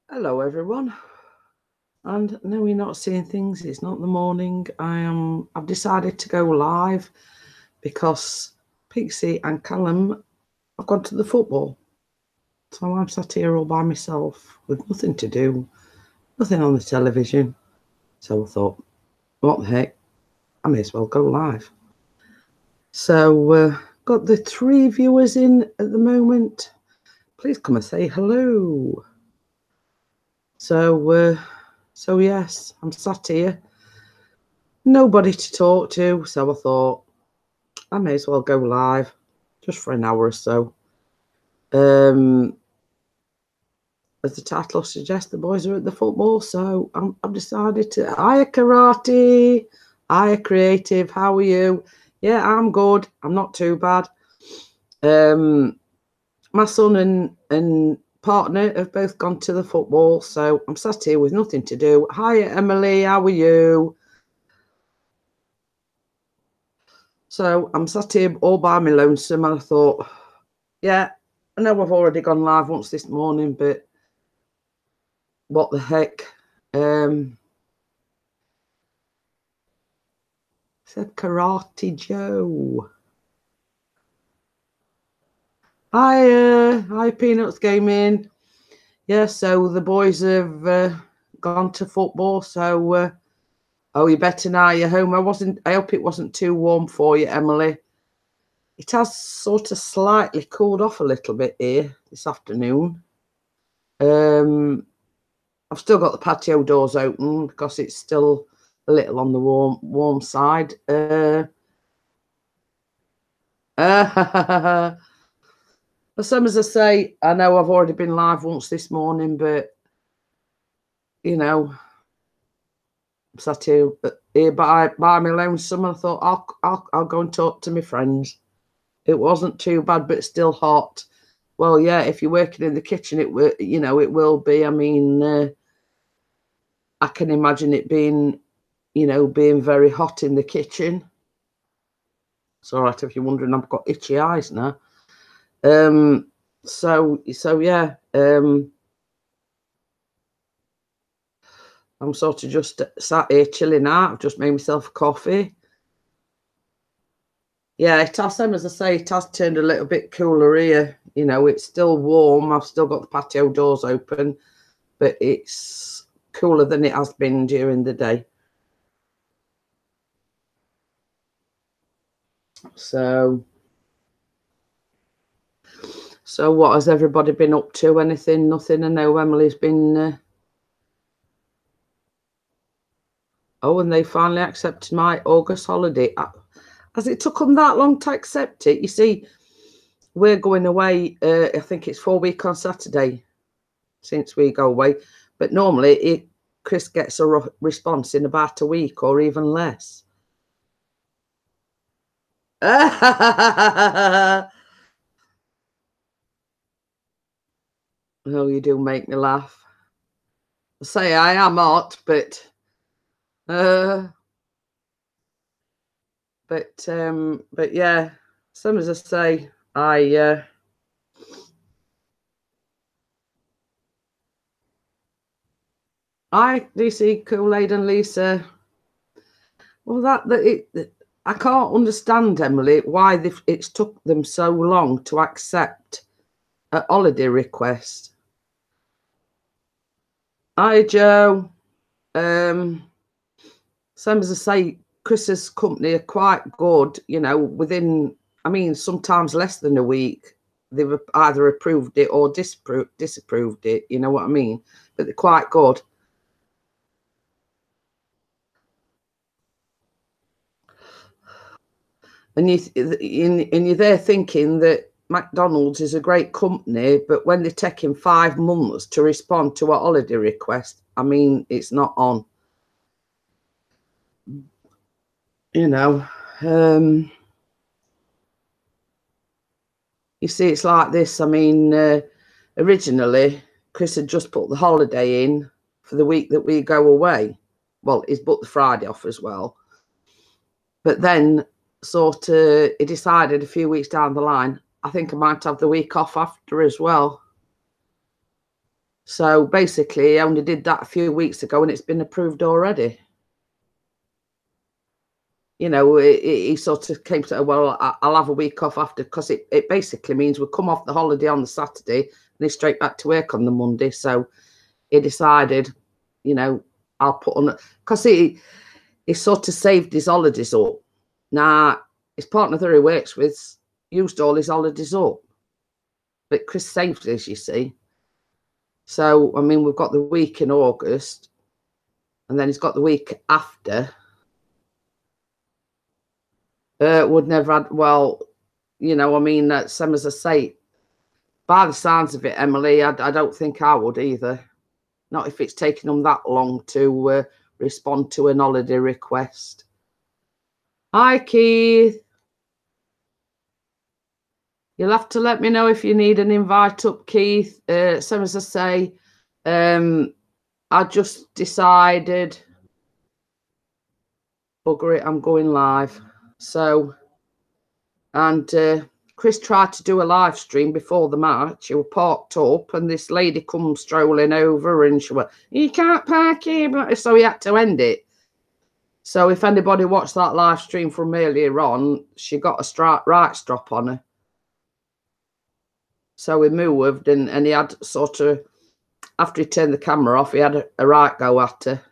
Hello everyone, and no, you're not seeing things. It's not the morning. I've decided to go live because Pixie and Callum have gone to the football, so I'm sat here all by myself with nothing to do, nothing on the television. So I thought, what the heck, I may as well go live. So got the 3 viewers in at the moment. Please come and say hello. So yes, I'm sat here, nobody to talk to, so I thought I may as well go live just for an hour or so. As the title suggests, the boys are at the football, so I've decided to. Hiya Karate, hiya Creative, how are you? Yeah, I'm good. I'm not too bad. My son and partner have both gone to the football, so I'm sat here with nothing to do. Hiya Emily, how are you? So I'm sat here all by my lonesome, and I thought, yeah, I know I've already gone live once this morning, but what the heck? Said Karate Joe. Hi Peanuts Gaming. Yeah, so the boys have gone to football. So, oh, you better now. You're home. I hope it wasn't too warm for you, Emily. It has sort of slightly cooled off a little bit here this afternoon. I've still got the patio doors open because it's still a little on the warm side. Some as I say, I know I've already been live once this morning, but you know, I'm sat here by my lonesome. I thought I'll go and talk to my friends. It wasn't too bad, but still hot. Well, yeah, if you're working in the kitchen, it will be. I mean, I can imagine it being, being very hot in the kitchen. It's all right if you're wondering. I've got itchy eyes now. So yeah. I'm sort of just sat here chilling out. I've just made myself a coffee. Yeah, it has, as I say, it has turned a little bit cooler here. It's still warm. I've still got the patio doors open, but it's cooler than it has been during the day. So what has everybody been up to? Anything? Nothing? I know Emily's been... Oh, and they finally accepted my August holiday. Has it took them that long to accept it? You see, we're going away, I think it's 4 weeks on Saturday since we go away. But normally Chris gets a response in about a week or even less. Oh, you do make me laugh. I say I am hot, but yeah, some as I say, I DC Kool-Aid and Lisa. Well, I can't understand, Emily, why it's took them so long to accept a holiday request. Hi, Joe. Same as I say, Chris's company are quite good, within, I mean, sometimes less than a week, they've either approved it or disapproved it, you know what I mean? But they're quite good. And you're there thinking that McDonald's is a great company, but when they're taking 5 months to respond to a holiday request, I mean, it's not on. You see, it's like this. I mean, originally, Chris had just put the holiday in for the week that we go away. Well, he's booked the Friday off as well. But then, sort of, he decided a few weeks down the line, I think I might have the week off after as well. So basically, I only did that a few weeks ago and it's been approved already. You know, he sort of came to, well, I'll have a week off after, because it basically means we come off the holiday on the Saturday and he's straight back to work on the Monday. So he decided, you know, I'll put on, because he sort of saved his holidays up. Now, his partner that he works with used all his holidays up. But Chris saved his, you see. So, I mean, we've got the week in August, and then he's got the week after. Would never had, well, you know, I mean, same as I say, by the sounds of it, Emily, I don't think I would either. Not if it's taken them that long to respond to an holiday request. Hi, Keith. You'll have to let me know if you need an invite up, Keith. Same as I say, I just decided, bugger it, I'm going live. So, and Chris tried to do a live stream before the match. He was parked up and this lady come strolling over and she went, you can't park here. So he had to end it. So if anybody watched that live stream from earlier on, she got a right strop on her. So he moved and he had sort of, after he turned the camera off, he had a right go at her.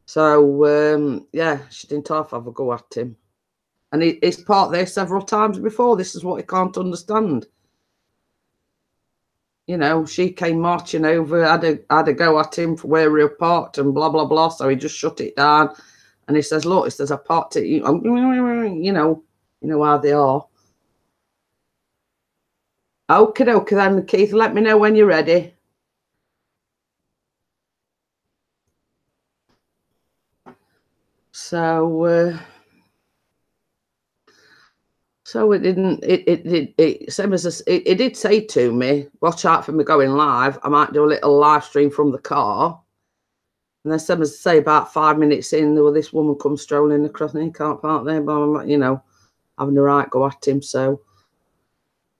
So, yeah, she didn't half have a go at him. And he's parked there several times before. This is what he can't understand. You know, she came marching over, had a go at him for where he parked and blah, blah, blah. So he just shut it down. And he says, look, he says, I parked it. You know how they are. Okay, then, Keith, let me know when you're ready. So, so it didn't. Same as it did say to me, watch out for me going live. I might do a little live stream from the car. And then, same as say, about 5 minutes in, there was this woman come strolling across, and he can't park there, blah, blah, blah, you know, having a right go at him. So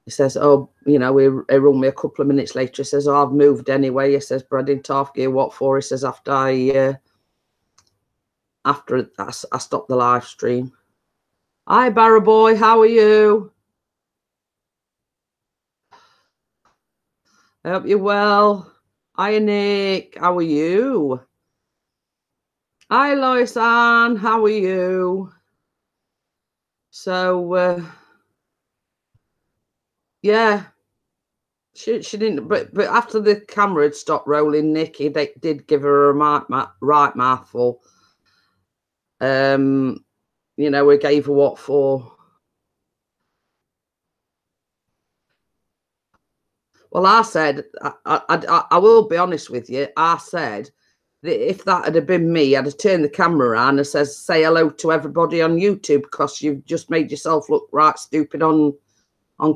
he says, oh, you know, he rung me a couple of minutes later. He says, oh, I've moved anyway. He says, but I didn't half gear. What for? He says, after I stopped the live stream. Hi, Barra boy, how are you? I hope you're well. Hi, Nick, how are you? Hi, Lois Ann, how are you? So, yeah, she didn't, but after the camera had stopped rolling, Nick, he did give her a right mouthful. You know, we gave her what for. Well, I said, I will be honest with you. I said that if that had been me, I'd have turned the camera around and says, say hello to everybody on YouTube, because you've just made yourself look right stupid on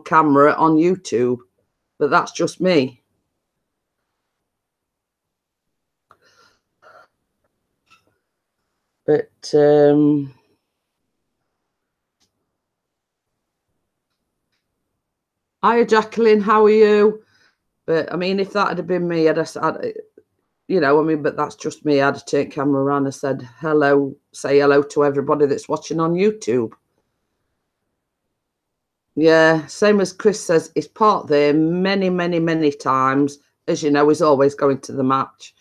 camera on YouTube. But that's just me. But hi, Jacqueline, how are you? But I mean, if that had been me, I'd you know, I mean, but that's just me. I'd have turned camera around and said hello, say hello to everybody that's watching on YouTube. Yeah, same as Chris says, he's parked there many, many, many times. As you know, he's always going to the match.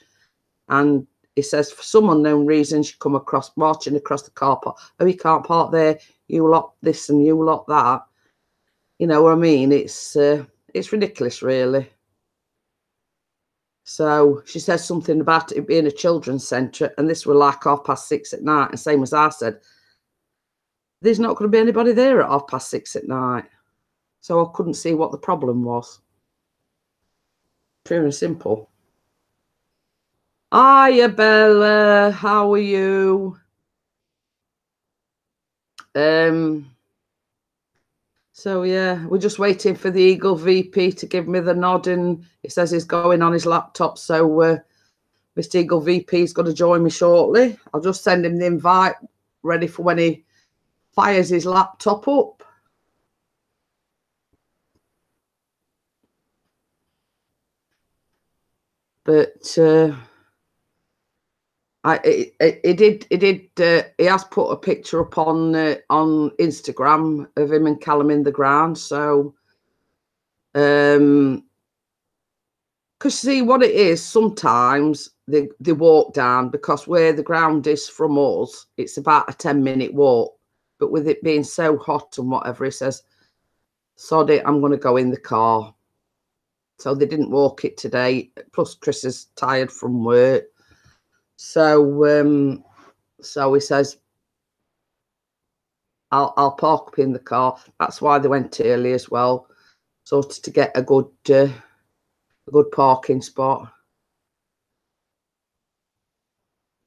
And he says, for some unknown reason, she come across, marching across the car park. Oh, you can't park there. You lot this and you lot that. You know what I mean? It's ridiculous, really. So she says something about it being a children's centre, and this were like 6:30 at night. And same as I said, there's not going to be anybody there at 6:30 at night. So I couldn't see what the problem was. Pure and simple. Hiya, Bella. How are you? So yeah, we're just waiting for the Eagle VP to give me the nod, and he says he's going on his laptop. So Mr. Eagle VP is going to join me shortly. I'll just send him the invite, ready for when he fires his laptop up. But he has put a picture up on Instagram of him and Callum in the ground. So, because see what it is, sometimes they walk down, because where the ground is from us, it's about a 10-minute walk. But with it being so hot and whatever, he says, sod it, I'm going to go in the car. So they didn't walk it today. Plus, Chris is tired from work. So so he says, I'll park up in the car. That's why they went early as well, sort of to get a good parking spot.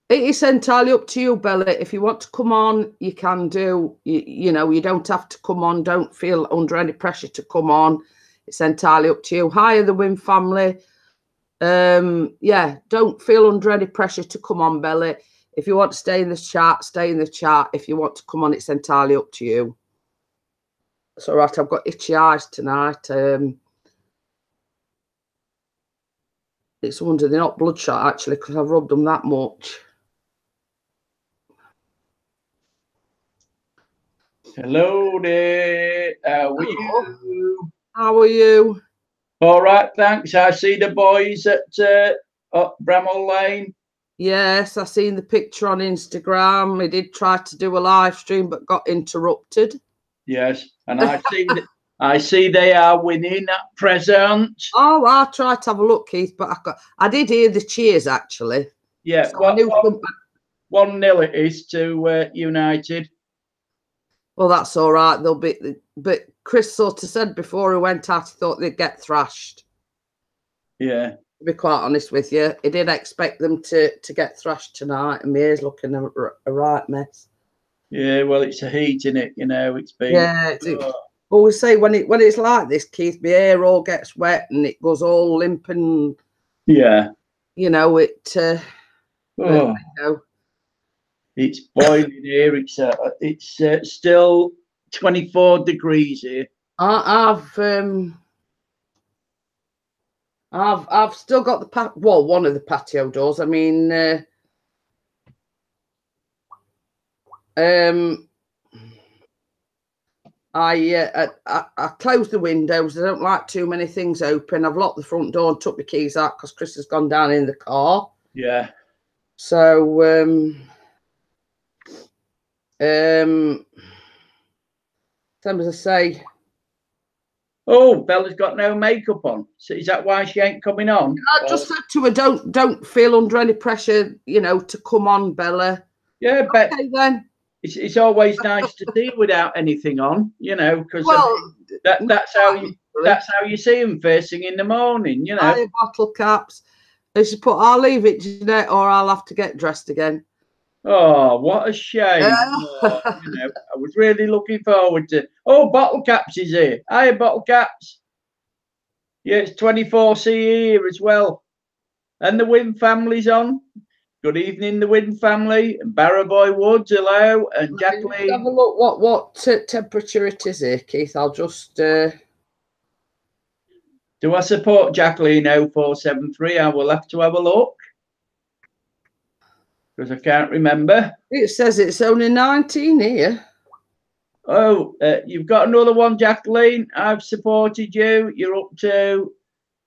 It's entirely up to you, Bella. If you want to come on, you can do. You know, you don't have to come on. Don't feel under any pressure to come on. It's entirely up to you. Hi, the Wynn family. Yeah, don't feel under any pressure to come on, Bella. If you want to stay in the chat, stay in the chat. If you want to come on, it's entirely up to you. It's all right. I've got itchy eyes tonight. It's a wonder they're not bloodshot, actually, because I've rubbed them that much. Hello there. How are you? How are you? All right, thanks. I see the boys at Bramall Lane. Yes, I seen the picture on Instagram. We did try to do a live stream, but got interrupted. Yes, and I see they are winning at present. Oh, I tried to have a look, Keith, but I did hear the cheers actually. Yeah, so 1-0 it is to United. Well, that's all right. They'll be, but Chris sort of said before he went out, he thought they'd get thrashed. Yeah. To be quite honest with you, he did expect them to get thrashed tonight, and my hair's looking a right mess. Yeah, well, it's a heat in it, you know. It's been. Yeah. Well, we say when it's like this, Keith, my hair all gets wet and it goes all limp and. Yeah. You know it. You know, it's boiling here. It's still 24 degrees here. I've still got one of the patio doors. I mean, I closed the windows. I don't like too many things open. I've locked the front door and took the keys out because Chris has gone down in the car. Yeah. So same as I say. Oh, Bella's got no makeup on. So is that why she ain't coming on? I just said to her, don't feel under any pressure, you know, to come on, Bella. Yeah, but okay, then. It's always nice to see without anything on, you know, because that's how you see them first thing in the morning, you know. Bottle caps. They should put, I'll leave it, Jeanette, or I'll have to get dressed again. Oh, what a shame. You know, I was really looking forward to. Oh, Bottle Caps is here. Hiya, Bottle Caps. Yeah, it's 24C here as well. And the Wynn family's on. Good evening, the Wynn family. And Barrowboy Woods, hello. And Jacqueline. Have a look what temperature it is here, Keith. I'll just. Do I support Jacqueline 0473? I will have to have a look. Because I can't remember. It says it's only 19 here. Oh, you've got another one, Jacqueline. I've supported you. You're up to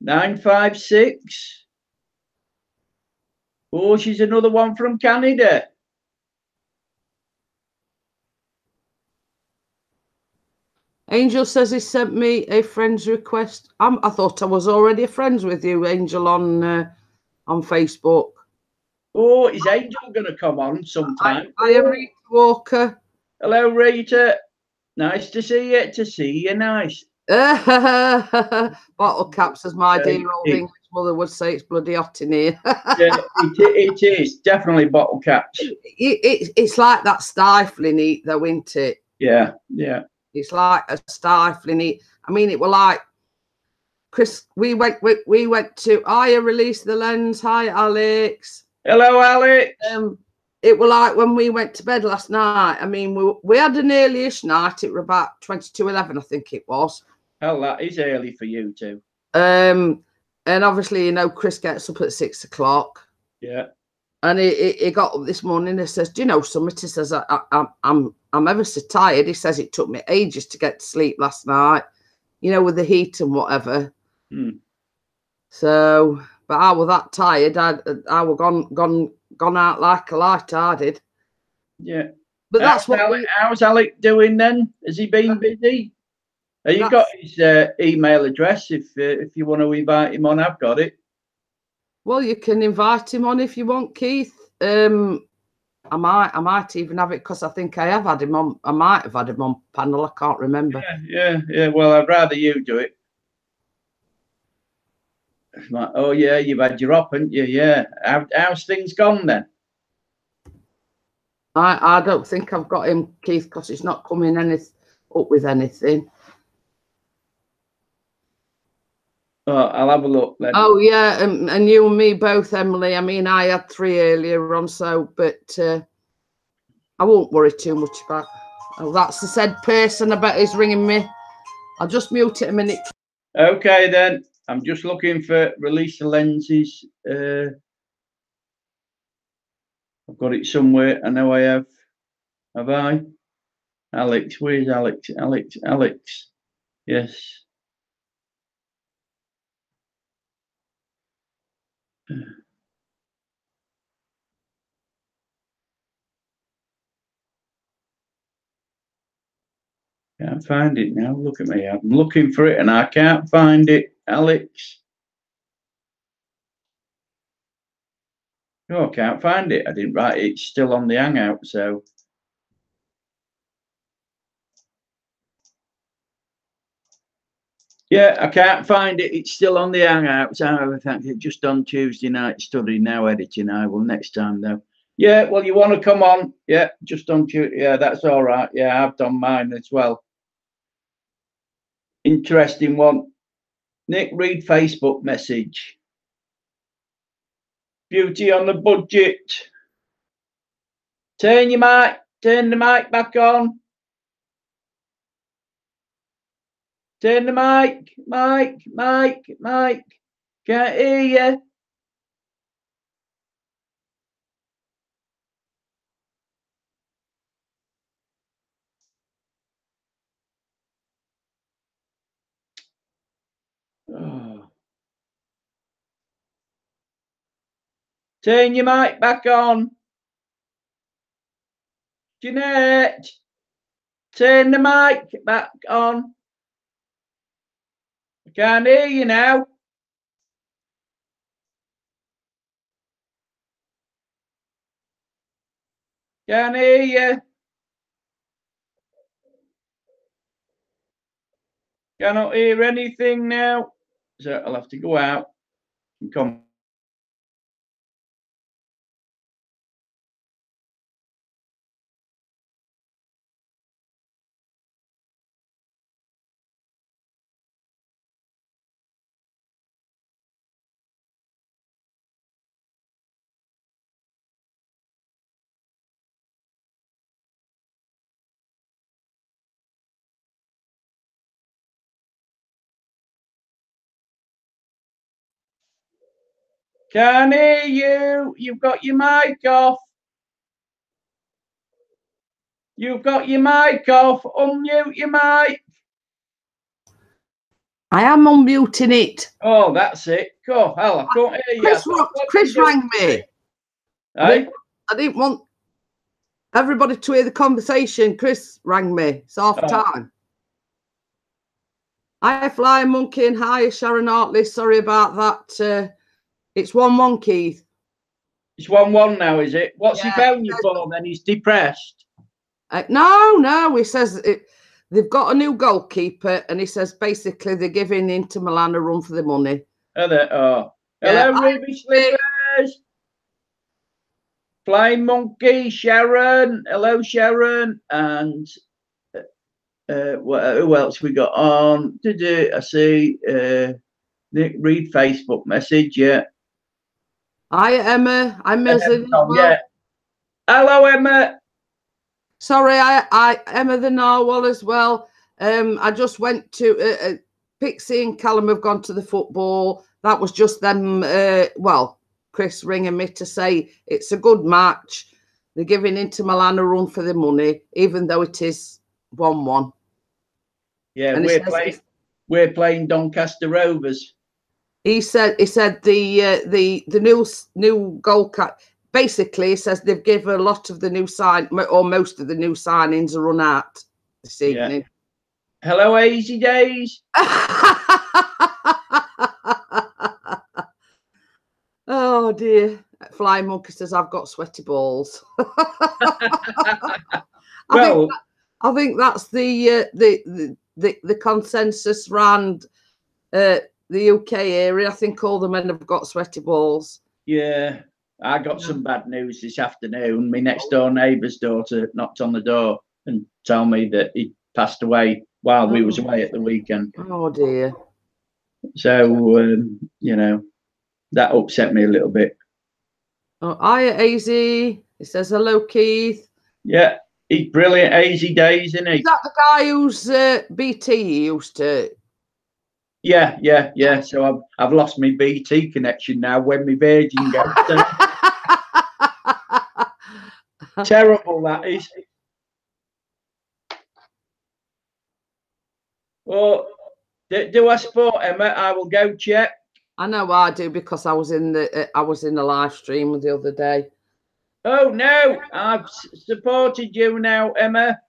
956. Oh, she's another one from Canada. Angel says he sent me a friend's request. I thought I was already friends with you, Angel, on Facebook. Oh, is Angel going to come on sometime? Hi, Rita Walker. Hello, Rita. Nice to see you. To see you, nice. Bottle caps, as my dear old English mother would say, it's bloody hot in here. Yeah, it is definitely bottle caps. It's like that stifling heat, though, isn't it? Yeah, yeah. It's like a stifling heat. I mean, it were like Chris, we went to Aya released the lens. Hi, Alex. Hello, Alex. It was like when we went to bed last night. I mean, we had an early-ish night. It was about 22:11, I think it was. Hell, that is early for you too. And obviously, you know, Chris gets up at 6 o'clock. Yeah. And he got up this morning and says, "Do you know something?" He says, I'm ever so tired. He says it took me ages to get to sleep last night, you know, with the heat and whatever. So, but I was that tired. I was gone out like a light. I did. Yeah. But that's how's Alec doing then? Has he been busy? Have you got his email address? If you want to invite him on, I've got it. Well, you can invite him on if you want, Keith. I might even have it because I think I have had him on. I might have had him on panel. I can't remember. Yeah. Well, I'd rather you do it. Like, oh yeah, you've had your op, haven't you? Yeah. How's things gone then? I don't think I've got him, Keith, because he's not coming up with anything. Oh, I'll have a look then. Oh yeah, and you and me both, Emily. I mean, I had 3 earlier on, so but I won't worry too much about. Oh, that's the said person. I bet he's ringing me. I'll just mute it a minute. Okay then. I'm just looking for release the lenses. I've got it somewhere. I know I have. Have I? Alex, where's Alex? Alex. Yes. Can't find it now. Look at me. I'm looking for it and I can't find it. Alex. Oh, I can't find it. I didn't write it. It's still on the Hangout, so. Yeah, I can't find it. It's still on the Hangouts. I think it's just on Tuesday night study now editing. I will next time though. Yeah, well, you want to come on? Yeah, just on Tuesday. Yeah, that's all right. Yeah, I've done mine as well. Interesting one. Nick, read Facebook message. Beauty on the budget. Turn the mic back on. Turn the mic. Can't hear you. Oh. Turn your mic back on. Jeanette, turn the mic back on. I can't hear you now. Can't hear you. Cannot hear anything now. So I'll have to go out and come. Can't hear you. You've got your mic off. You've got your mic off. Unmute your mic. I am unmuting it. Oh, that's it. Go. Hell, I can't hear you. Chris rang me. Hey? I didn't want everybody to hear the conversation. Chris rang me. It's half time. Hi, Flying Monkey, and hi, Sharon Hartley. Sorry about that. It's 1-1, Keith. It's 1-1 now, is it? What's he found you for then? He's depressed. No. He says they've got a new goalkeeper, and he says basically they're giving Inter Milan a run for the money. Hello, Ruby Slippers. Flying Monkey, Sharon. Hello, Sharon. And who else we got on? I see read Facebook message. Yeah. Hi, Emma. I'm Emma. Oh, yeah. Hello, Emma. Sorry, Emma the Narwhal as well. I just went to Pixie and Callum have gone to the football. That was just them. Well, Chris ringing me to say it's a good match. They're giving Inter Milan a run for the money, even though it is 1-1. Yeah, and we're playing Doncaster Rovers. He said the new goal cut. Basically, he says they've given a lot of the new or most of the new signings a run out this evening. Yeah. Hello, Easy Days. Oh dear. Flying Monkey says I've got sweaty balls. I think that's the consensus around the UK area. I think all the men have got sweaty balls. Yeah, I got some bad news this afternoon. My next door neighbour's daughter knocked on the door and told me that he passed away while we was away at the weekend. Oh dear. So you know, that upset me a little bit. Oh, hiya, AZ. He says hello, Keith. Yeah, he's brilliant. Easy Days, isn't he? Is that the guy who's BT used to? Yeah. So I've lost my BT connection now when my Virgin goes. Terrible that is. Well, do I support Emma? I will go check. I know I do because I was in the live stream the other day. Oh no, I've supported you now, Emma.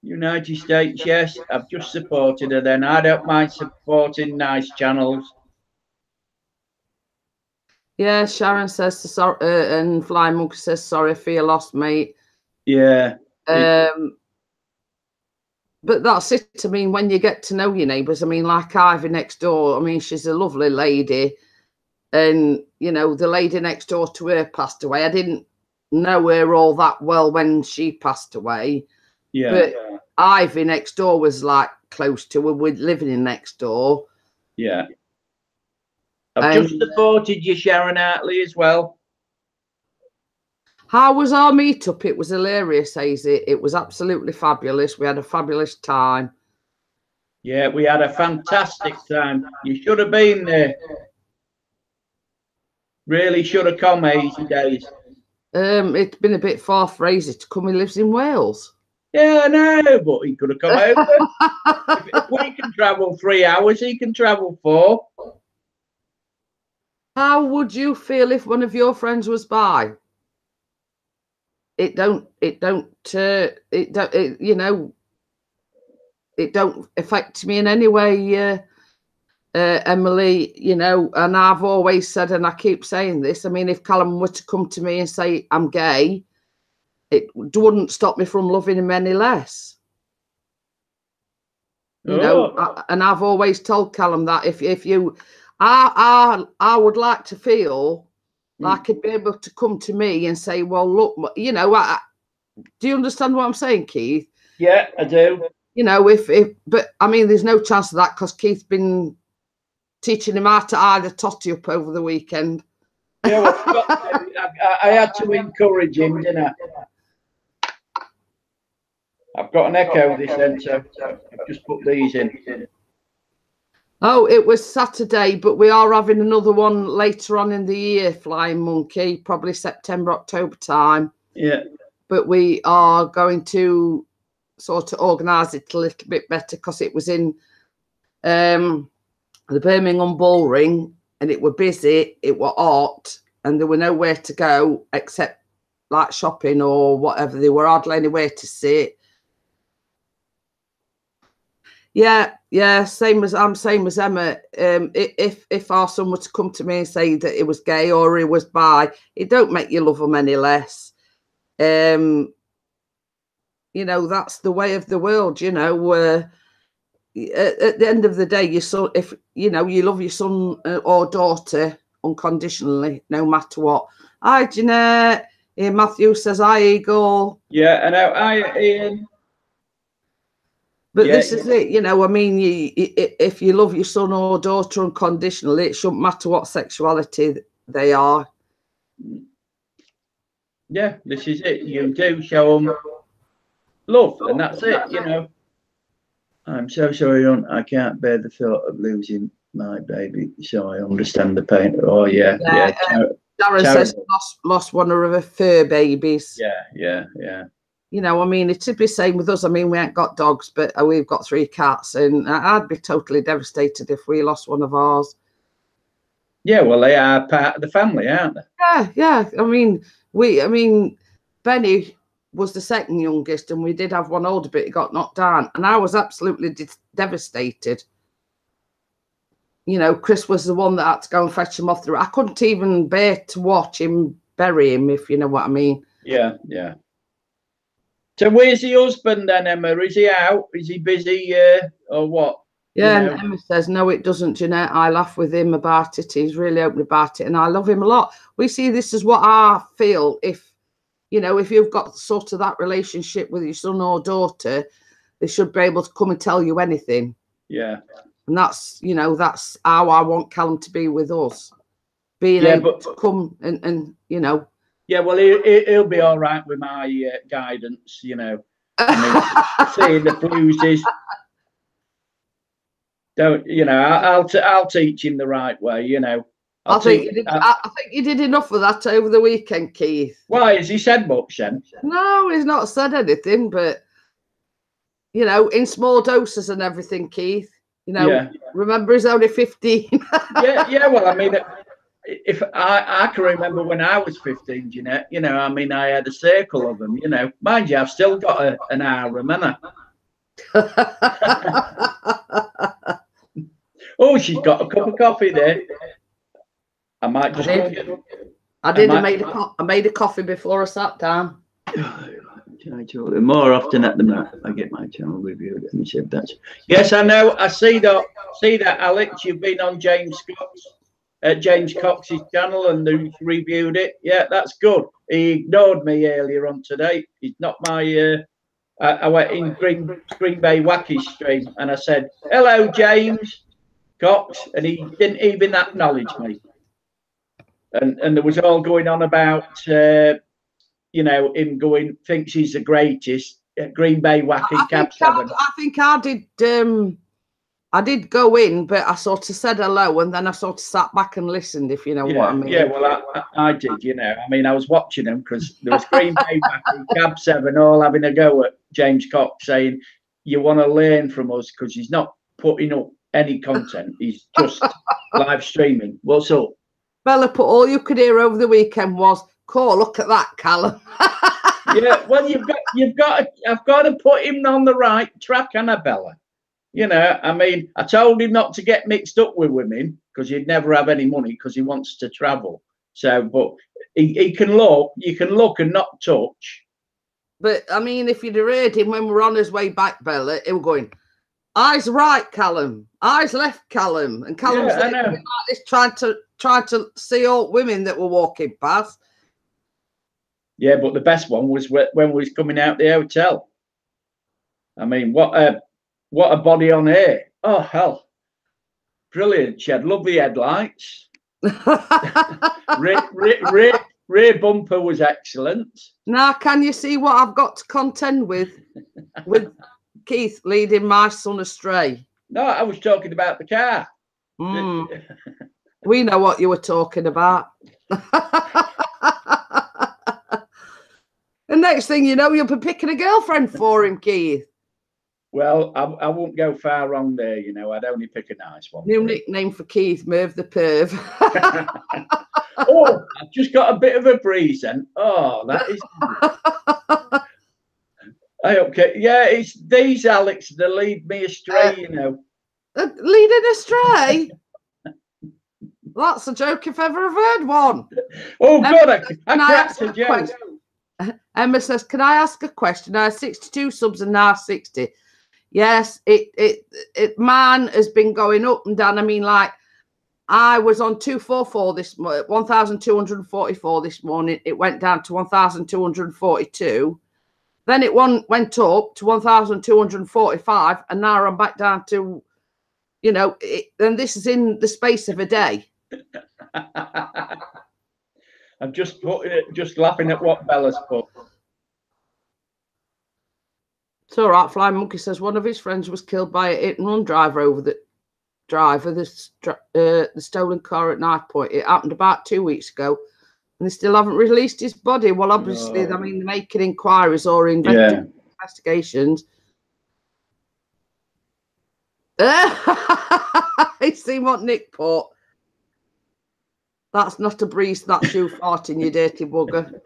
United States, yes, I've just supported her. Then I don't mind supporting nice channels. Yeah, Sharon says sorry, and Flying Monkey says sorry for your loss, mate. Yeah. But that's it. I mean, when you get to know your neighbours, I mean, like Ivy next door, I mean, she's a lovely lady. And, you know, the lady next door to her passed away. I didn't know her all that well when she passed away. Yeah. But Ivy next door was like close to her. We're living in next door. Yeah. I've just supported you, Sharon Hartley, as well. How was our meetup? It was hilarious, Hazy. It was absolutely fabulous. We had a fabulous time. Yeah, we had a fantastic time. You should have been there. Really should have come, Easy Days. It's been a bit far for Hazy to come. He lives in Wales. Yeah, I know, but he could have come over. If we can travel 3 hours, he can travel 4. How would you feel if one of your friends was by? It don't affect me in any way, Emily, you know, and I've always said, and I keep saying this, I mean, if Callum were to come to me and say I'm gay, it wouldn't stop me from loving him any less. You know, and I've always told Callum that if you, I would like to feel like he'd be able to come to me and say, well, look, you know, do you understand what I'm saying, Keith? Yeah, I do. You know, but I mean, there's no chance of that because Keith's been teaching him how to either totty up over the weekend. Yeah, well, I had to encourage him, didn't I? I've got an echo this end, so I've just put these in. Oh, it was Saturday, but we are having another one later on in the year, Flying Monkey, probably September, October time. Yeah. But we are going to sort of organise it a little bit better because it was in the Birmingham Bullring and it were busy, it were hot, and there were nowhere to go except like shopping or whatever. There were hardly anywhere to sit. Yeah, same as Emma. If our son were to come to me and say that it was gay or he was bi, it don't make you love him any less. You know, that's the way of the world. You know, at the end of the day, your son, if you know you love your son or daughter unconditionally, no matter what. Hi, Jeanette. Matthew says hi, Eagle. Yeah, I know. Hi, Ian. But this is it, you know. I mean, if you love your son or daughter unconditionally, it shouldn't matter what sexuality they are. Yeah, this is it. You do show them love, and that's it, you know. I'm so sorry, I can't bear the thought of losing my baby, so I understand the pain. Oh, yeah. Darren says lost one of her fur babies. Yeah. You know, I mean, it'd be the same with us. I mean, we ain't got dogs, but we've got 3 cats, and I'd be totally devastated if we lost one of ours. Yeah, well, they are part of the family, aren't they? Yeah. I mean, Benny was the second youngest, and we did have one older, but he got knocked down, and I was absolutely devastated. You know, Chris was the one that had to go and fetch him off the road. I couldn't even bear to watch him bury him, if you know what I mean. Yeah. So where's the husband then, Emma? Is he out? Is he busy or what? Yeah, you know? And Emma says, no, it doesn't, Jeanette. I laugh with him about it. He's really open about it, and I love him a lot. We see this as what I feel if, you know, if you've got sort of that relationship with your son or daughter, they should be able to come and tell you anything. Yeah. And that's, you know, that's how I want Callum to be with us. Being able to come and you know. Yeah, well, he'll be all right with my guidance, you know. I mean, seeing the bruises. Don't, you know, I'll teach him the right way, you know. I think you did enough of that over the weekend, Keith. Why? Has he said much then? No, he's not said anything, but, you know, in small doses and everything, Keith. You know, remember he's only 15. yeah, well, I mean, if I can remember when I was 15, Jeanette, you know, I mean, I had a circle of them, you know. Mind you, I've still got an arm, haven't I? Oh, she's got a cup of coffee there. I might just. I made a coffee before I sat down. More often at the minute, I get my channel reviewed. Let me see if that's. Yes, I know. I see that. See that, Alex? You've been on James Cox's channel and he's reviewed it. Yeah, that's good. He ignored me earlier on today. He's not my. I went in Green Bay Wacky stream and I said, "Hello, James Cox," and he didn't even acknowledge me. And there was all going on about, you know, him thinks he's the greatest at Green Bay Wacky Cab 7. I think I did go in, but I sort of said hello and then I sort of sat back and listened, if you know what I mean. Yeah, well, I did, you know. I mean, I was watching them because there was Green Bay Wacky Cab 7 all having a go at James Cox saying, you want to learn from us because he's not putting up any content. He's just live streaming. What's up? Bella put all you could hear over the weekend was, "Cool, look at that, Callum." Yeah, well, I've got to put him on the right track, Annabella. You know, I mean, I told him not to get mixed up with women because he'd never have any money because he wants to travel. So, but he can look. You can look and not touch. But I mean, if you'd have heard him when we're on his way back, Bella, he was going, "Eyes right, Callum. Eyes left, Callum." And Callum's like this, trying to see all women that were walking past. Yeah, but the best one was when we was coming out the hotel. I mean, what a body on air. Oh, hell. Brilliant. She had lovely headlights. Rear bumper was excellent. Now, can you see what I've got to contend with Keith leading my son astray? No, I was talking about the car. We know what you were talking about. The next thing you know, you'll be picking a girlfriend for him, Keith. Well, I won't go far wrong there, you know. I'd only pick a nice one. New nickname for Keith, Merv the Perv. Oh, I've just got a bit of a breeze then. Oh, that is... Okay, yeah, it's these, Alex, that lead me astray, you know. Leading astray? That's a joke if ever I've heard one. Oh, God, I cracked a joke. Emma says, "Can I ask a question? I have 62 subs and now 60. Yes, man has been going up and down. I mean, like, I was on 244 this morning, 1,244 this morning. It went down to 1,242. Then it went up to 1,245, and now I'm back down to, you know, and this is in the space of a day. I'm just laughing at what Bella's put. It's all right. Flying Monkey says one of his friends was killed by a hit-and-run driver over the stolen car at Knife Point. It happened about 2 weeks ago, and they still haven't released his body. Well, obviously, I mean, they're making inquiries or investigations. I see what Nick put. That's not a breeze, that's you farting, you dirty bugger.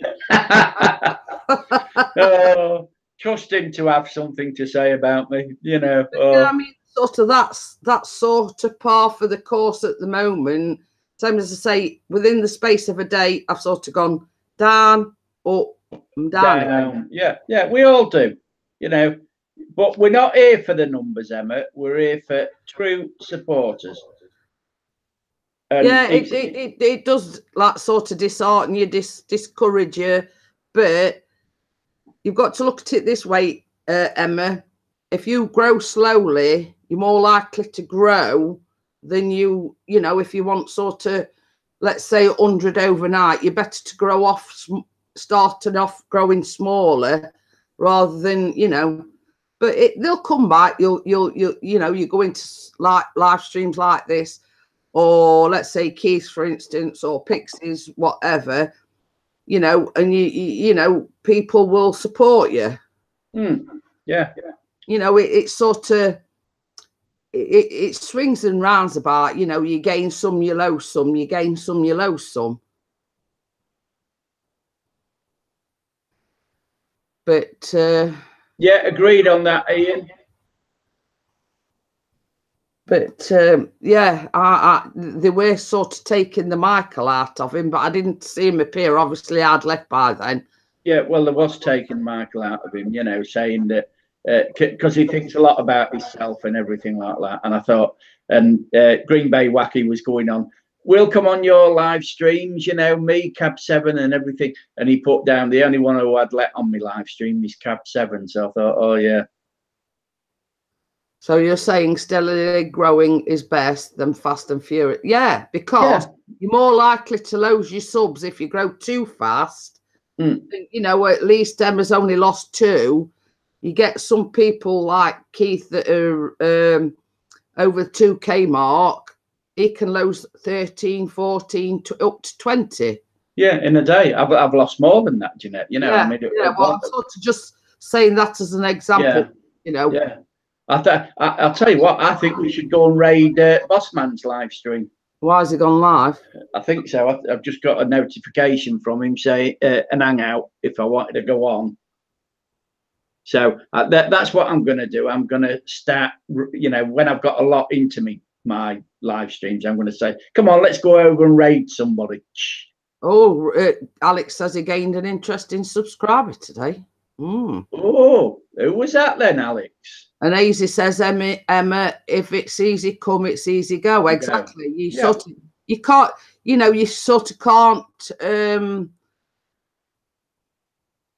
Trust him to have something to say about me, you know. Yeah, I mean, sort of that's sort of par for the course at the moment. Same as I say, within the space of a day, I've sort of gone down, up, and down. Yeah, we all do, you know. But we're not here for the numbers, Emma. We're here for true supporters. And yeah, it does like sort of dishearten you, discourage you, but you've got to look at it this way, Emma. If you grow slowly, you're more likely to grow than you know, if you want sort of, let's say 100 overnight, you're better to grow off, starting off growing smaller rather than, you know, but they'll come back. You'll you know, you go into like live streams like this, or let's say Keith, for instance, or Pixies, whatever, you know, and you know, people will support you. Yeah. You know, it's sort of, it swings and rounds about, you know, you gain some, you lose some, you gain some, you lose some. But yeah, agreed on that, Ian. But yeah, they were sort of taking the Michael out of him, but I didn't see him appear. Obviously, I'd left by then. Yeah, well, there was taking Michael out of him, you know, saying that because he thinks a lot about himself and everything like that. And I thought, and Green Bay Wacky was going on, we'll come on your live streams, you know, me, Cab 7 and everything. And he put down, the only one who I'd let on my live stream is Cab 7. So I thought, oh, yeah. So you're saying steadily growing is best than Fast and Furious? Yeah, because you're more likely to lose your subs if you grow too fast. You know, at least Emma's only lost 2. You get some people like Keith that are over the 2K mark. He can lose 13, 14, up to 20. Yeah, in a day. I've lost more than that, Jeanette. You know, yeah, I mean, well, I'm sort of just saying that as an example. You know. Yeah. I'll tell you what, I think we should go and raid Bossman's live stream. Why has he gone live? I think so. I've just got a notification from him saying an hangout if I wanted to go on. So that's what I'm going to do. I'm going to start, you know, when I've got a lot into my live streams, I'm going to say, come on, let's go over and raid somebody. Oh, Alex says he gained an interesting subscriber today. Oh, who was that then, Alex? And Easy says, Emma, if it's easy come, it's easy go. Exactly. You sort of, you can't, you know, you sort of can't,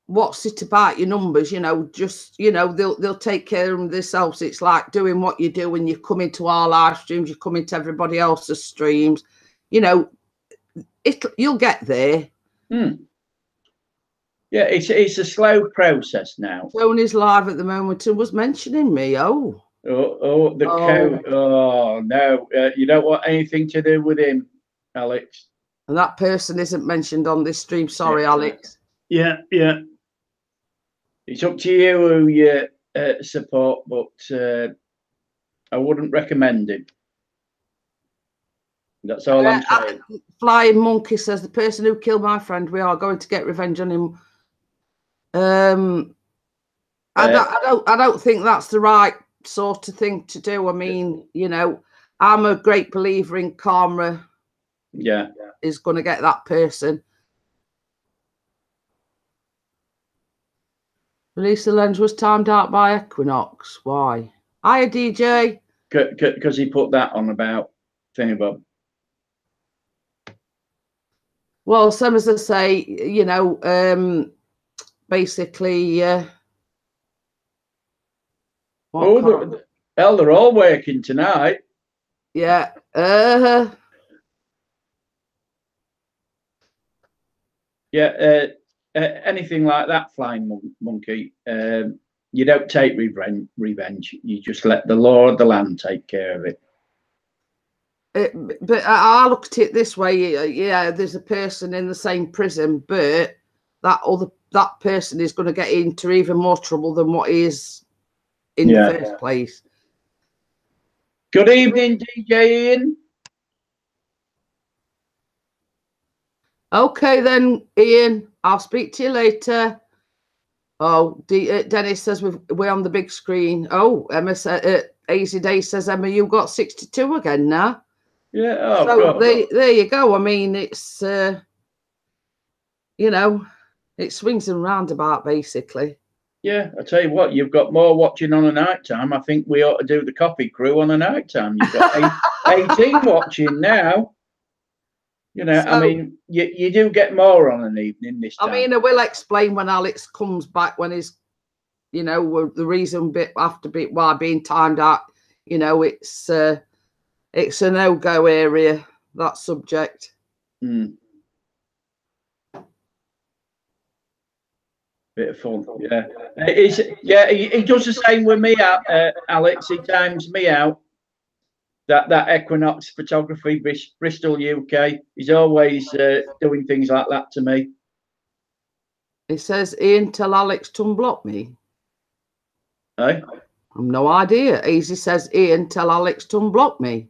what's it about your numbers, you know, just, you know, they'll take care of themselves. It's like doing what you do when you come into our live streams, you come into everybody else's streams, you know, you'll get there. Yeah, it's a slow process now. Tony's live at the moment and was mentioning me. Oh, the cow. Oh, no. You don't want anything to do with him, Alex. And that person isn't mentioned on this stream. Sorry, Alex. Yeah. It's up to you who you support, but I wouldn't recommend it. That's all I'm saying. Flying Monkey says, the person who killed my friend, we are going to get revenge on him. I don't think that's the right sort of thing to do. I mean, you know, I'm a great believer in karma. Yeah, is going to get that person. Release the lens was timed out by Equinox. Why? Hiya, DJ. Because he put that on about Thingamabob. Well, some as I say, you know, basically, Oh, hell, they're all working tonight. Yeah. Yeah. Anything like that, Flying Monkey, you don't take revenge. You just let the law of the land take care of it. But I look at it this way. Yeah, there's a person in the same prison, but that person is going to get into even more trouble than what he is in the first place. Good evening, DJ Ian. Okay then, Ian. I'll speak to you later. Oh, Dennis says we're on the big screen. Oh, Emma said, Easy Day says, Emma, you got 62 again now. Yeah. Oh, so there you go. I mean, it's you know, it swings and roundabout basically. Yeah, I tell you what, you've got more watching on a night time. I think we ought to do the Coffee Crew on a night time. You've got 18 watching now. You know, so, I mean, you do get more on an evening this time. I mean, I will explain when Alex comes back, when he's, you know, the reason why being timed out, you know, it's a no-go area, that subject. Bit of fun, yeah. He does the same with me, Alex. He times me out. That Equinox Photography, Bristol, UK. He's always doing things like that to me. It says, Ian, tell Alex to unblock me. Hey? I've no idea. Easy says, Ian, tell Alex to unblock me.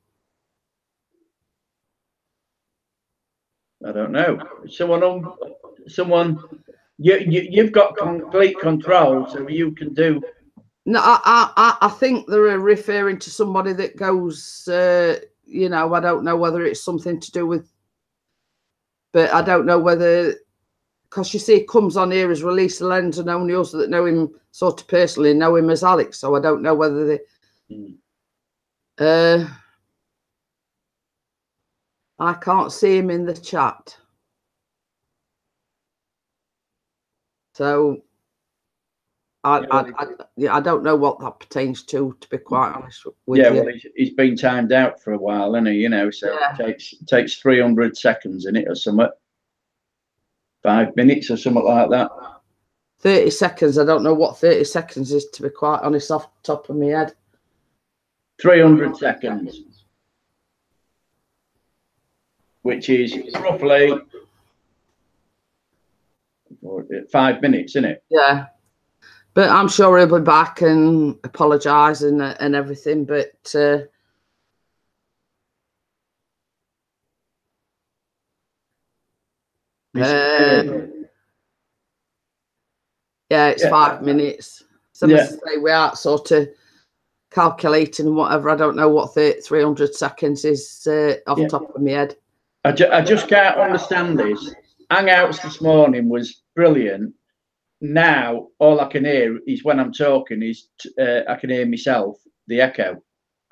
I don't know. Someone. You've got complete control, so you can do. No, I think they're referring to somebody that goes, you know, I don't know whether it's something to do with, but I don't know whether, because you see, it comes on here as Release the Lens, and only us that know him sort of personally know him as Alex, so I don't know whether they, I can't see him in the chat. So I don't know what that pertains to be quite honest with you. Well, he's been timed out for a while, hasn't he? You know, so it takes 300 seconds in it or something. 5 minutes or something like that. 30 seconds. I don't know what 30 seconds is, to be quite honest, off the top of my head. 300 seconds. Which is roughly 5 minutes, isn't it? Yeah. But I'm sure he'll be back and apologise and everything. But yeah, it's 5 minutes. So say we are sort of calculating and whatever. I don't know what 300 seconds is off the top of my head. I just can't understand this. Hangouts this morning was brilliant. Now all I can hear is when I'm talking is I can hear myself, the echo.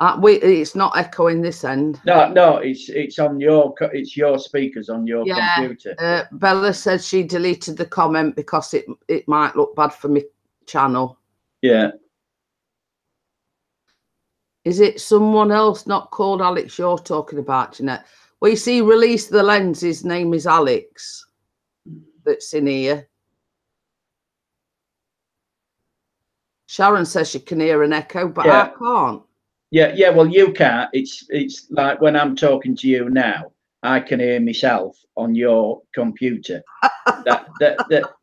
It's not echoing this end. No, it's on your speakers on your computer. Bella said she deleted the comment because it might look bad for my channel. Yeah. Is it someone else not called Alex you're talking about, Jeanette? Well, you see, Release the Lens, his name is Alex. That's in here. Sharon says she can hear an echo, but I can't. Yeah. Well, you can't. It's like when I'm talking to you now, I can hear myself on your computer.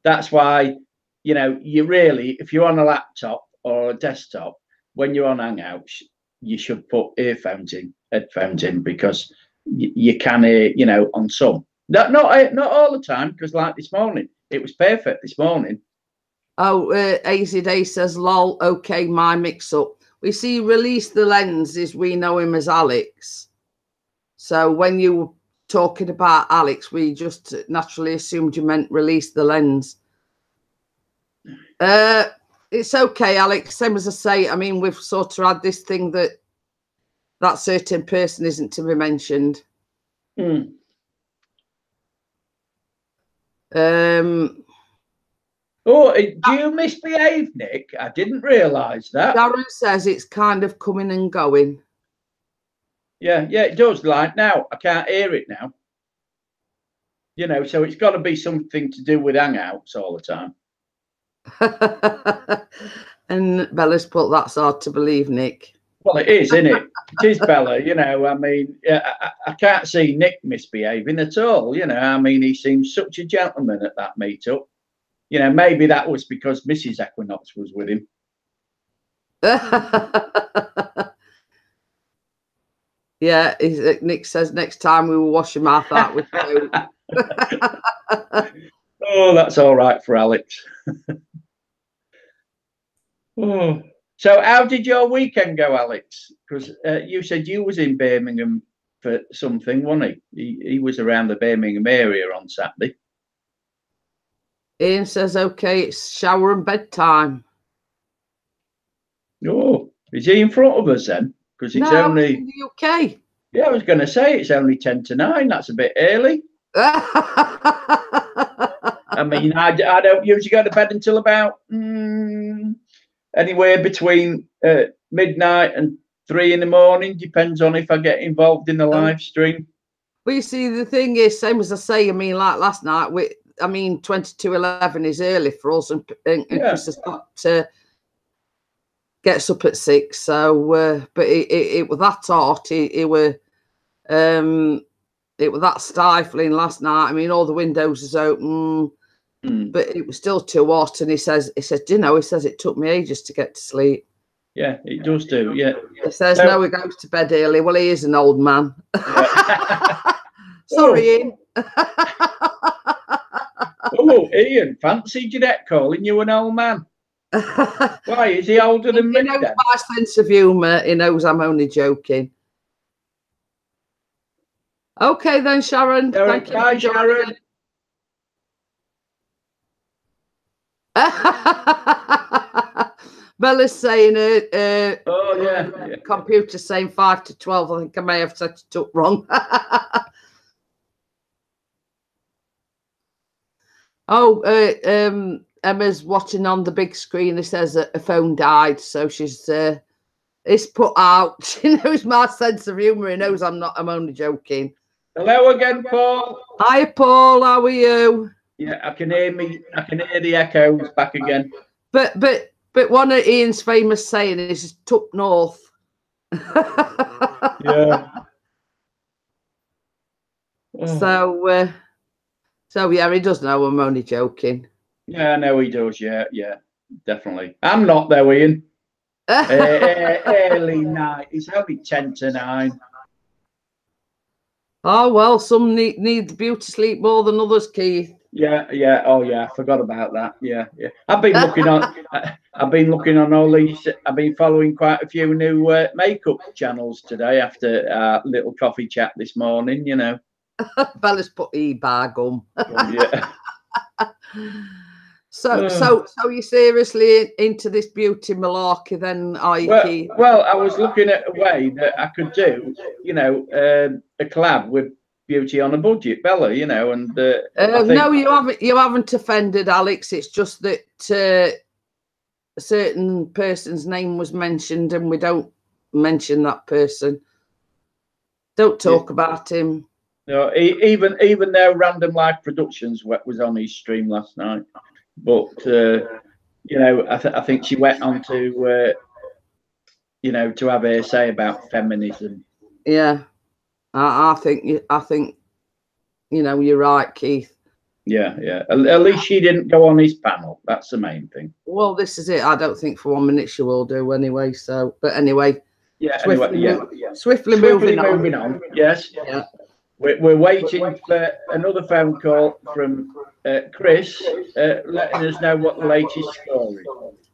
That's why, you know, you really, if you're on a laptop or a desktop, when you're on Hangouts, you should put headphones in, because you can hear, you know, on some. Not all the time, because like this morning, it was perfect this morning. Oh, AZ Day says, lol, okay, my mix-up. We see Release the Lens is we know him as Alex. So when you were talking about Alex, we just naturally assumed you meant Release the Lens. It's okay, Alex. Same as I say, I mean, we've sort of had this thing that certain person isn't to be mentioned. Oh, do you misbehave, Nick? I didn't realise that. Darren says it's kind of coming and going. Yeah, it does. Like now, I can't hear it now. You know, so it's got to be something to do with hangouts all the time. And Bella's put, that's hard to believe, Nick. Well, it is, isn't it? It is, Bella. You know, I mean, I can't see Nick misbehaving at all. You know, I mean, he seems such a gentleman at that meetup. You know, maybe that was because Mrs. Equinox was with him. Yeah, Nick says next time we will wash your mouth out with food. Oh, that's all right for Alex. Oh. So how did your weekend go, Alex? Because you said you was in Birmingham for something, wasn't he? He was around the Birmingham area on Saturday. Ian says, okay, it's shower and bedtime. Oh, is he in front of us then? Because it's only in the UK. Yeah, I was going to say it's only 10 to 9. That's a bit early. I mean, I don't usually go to bed until about anywhere between midnight and 3 in the morning. Depends on if I get involved in the live stream. Well, you see, the thing is, same as I say, I mean, like last night, 22:11 is early for us, and Chris has got gets up at 6. So, but it was that hot. It was that stifling last night. I mean, all the windows was open, but it was still too hot. And he says, you know, he says it took me ages to get to sleep. Yeah, it does do. Yeah. He says, no, he goes to bed early. Well, he is an old man. Yeah. Sorry, Ian. Oh, Ian, fancy Jeanette calling you an old man. Why, is he older than me? He knows my sense of humour. He knows I'm only joking. Okay then, Sharon. Thank you. Bye, Sharon. Bella's saying computer saying 5 to 12. I think I may have set it up wrong. Emma's watching on the big screen. It says that her phone died, so she's it's put out. She knows my sense of humour. He knows I'm only joking. Hello again, Paul. Hi, Paul. How are you? Yeah, I can hear the echoes back again. But one of Ian's famous saying is "Tuck north." Yeah. Oh. So yeah, he does know I'm only joking. Yeah, I know he does. Yeah, definitely. I'm not though, Ian. Early night. It's only 10 to 9. Oh well, some need beauty sleep more than others, Keith. Yeah. Oh yeah, I forgot about that. Yeah. I've been looking on all these. I've been following quite a few new makeup channels today after our little coffee chat this morning. You know. Bella's put bar gum. Yeah. So you seriously into this beauty malarkey then, are you, Keith? Well, I was looking at a way that I could do, you know, a collab with Beauty on a Budget, Bella, you know, and no, you haven't offended Alex. It's just that a certain person's name was mentioned, and we don't mention that person. Don't talk about him. No, even though Random Life Productions was on his stream last night, but you know, I think she went on to you know, to have her say about feminism. Yeah, I think you know, you're right, Keith. Yeah. At least she didn't go on his panel. That's the main thing. Well, this is it. I don't think for 1 minute she will do anyway. So, but anyway. Yeah. Swiftly moving on. Yes. Yeah. We're waiting for another phone call from Chris, letting us know what the latest story is.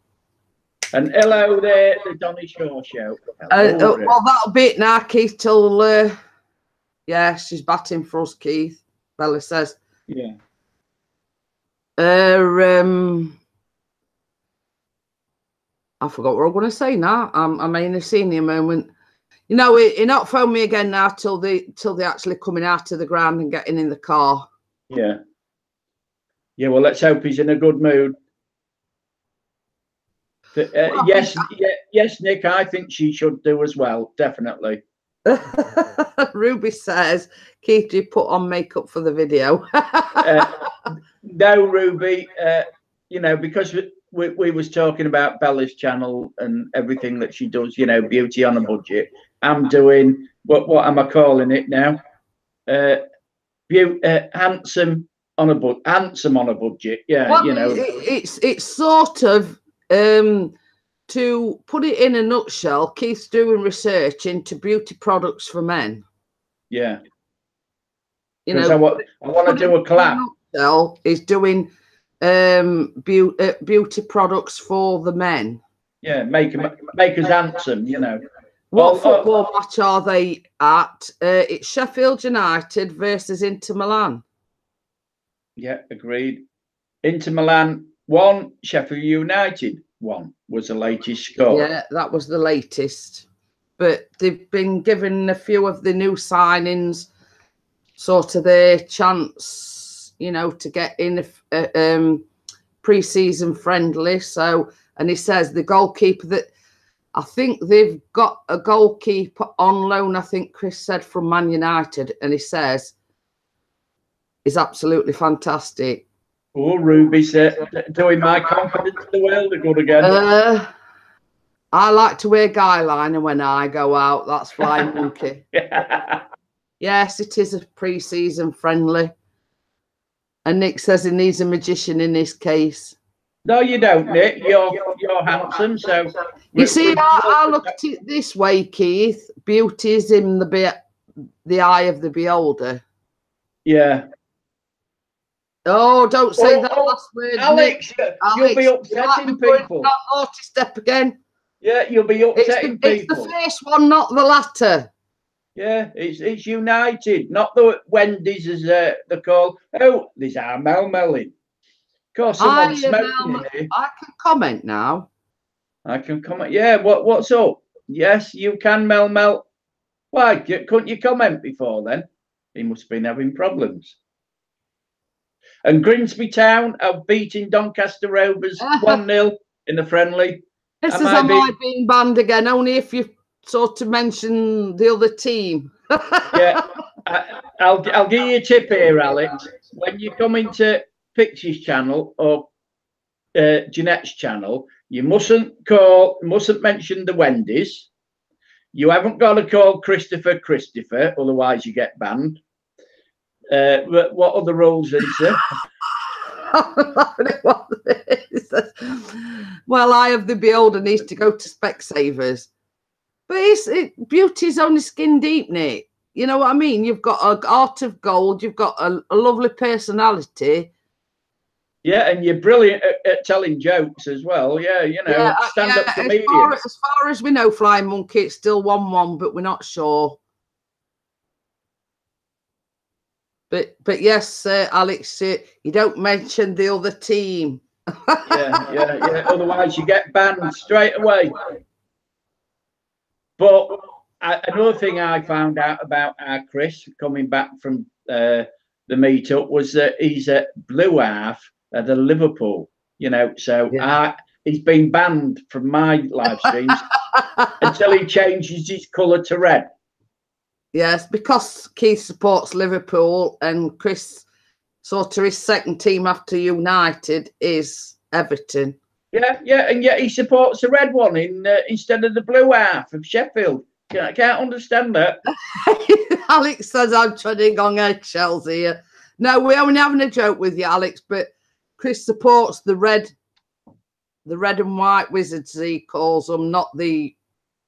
And hello there, the Donny Shaw Show. Well, that'll be it now, Keith, till yeah, she's batting for us, Keith. Bella says. Yeah. I forgot what I'm going to say now. I mean, I've seen you a moment. You know, he not phone me again now till they actually coming out of the ground and getting in the car. Yeah. Well, let's hope he's in a good mood. Well, yes, yes, Nick. I think she should do as well. Definitely. Ruby says, Keith, do you put on makeup for the video? No, Ruby. You know, because we was talking about Bella's channel and everything that she does. You know, beauty on a budget. I'm doing what am I calling it now? Handsome on a budget. Yeah, Well, you know, it's sort of to put it in a nutshell. Keith's doing research into beauty products for men. Yeah, you know, I want to do a collab. Is doing beauty products for the men. Yeah, make us handsome. You know. What football match are they at? It's Sheffield United versus Inter Milan. Yeah, agreed. Inter Milan 1, Sheffield United 1 was the latest score. Yeah, that was the latest. But they've been given a few of the new signings sort of their chance, you know, to get in a pre-season friendly. So, and he says the goalkeeper that I think they've got a goalkeeper on loan, I think Chris said, from Man United, and he says is absolutely fantastic. Oh, Ruby said, doing my confidence the world good again. I like to wear guy liner when I go out. That's Flying Monkey. Yes, it is a pre-season friendly. And Nick says he needs a magician in this case. No, you don't, Nick. You're handsome, so you see, I look at it this way, Keith. Beauty is in the eye of the beholder. Yeah. Oh, don't say that last word, Alex. Nick. You'll be upsetting people. That naughty step again. Yeah, you'll be upsetting people. It's the first one, not the latter. Yeah, it's United, not the Wendy's as they're called. Oh, there's our Mel Melling. Of course, someone's smoking here. I can comment now. I can comment. Yeah, what's up? Yes, you can, Mel. Why couldn't you comment before then? He must have been having problems. And Grimsby Town have beaten Doncaster Rovers 1-0 in the friendly. This is am I being banned again? Only if you sort of mention the other team. Yeah, I'll give you a tip here, Alex. When you come into Pixie's channel or Jeanette's channel, you mustn't mention the Wendy's. You haven't got to call Christopher, otherwise you get banned. What other rules is there? Well, I have the beholder needs to go to Specsavers. But beauty's only skin deep, Nick. You know what I mean? You've got an heart of gold. You've got a lovely personality. Yeah, and you're brilliant at telling jokes as well. Yeah, you know, stand-up comedian. As far as we know, Flying Monkey, it's still 1-1, but we're not sure. But yes, Alex, you don't mention the other team. yeah. Otherwise, you get banned straight away. But another thing I found out about our Chris coming back from the meetup was that he's a blue half at the Liverpool. You know, so he's been banned from my live streams until he changes his colour to red. Yes, because Keith supports Liverpool and Chris, sort of his second team after United is Everton. Yeah, and yet he supports the red one instead of the blue half of Sheffield. I can't understand that. Alex says I'm treading on eggshells here. No, we're only having a joke with you, Alex, but Chris supports the red and white Wizards, he calls them, not the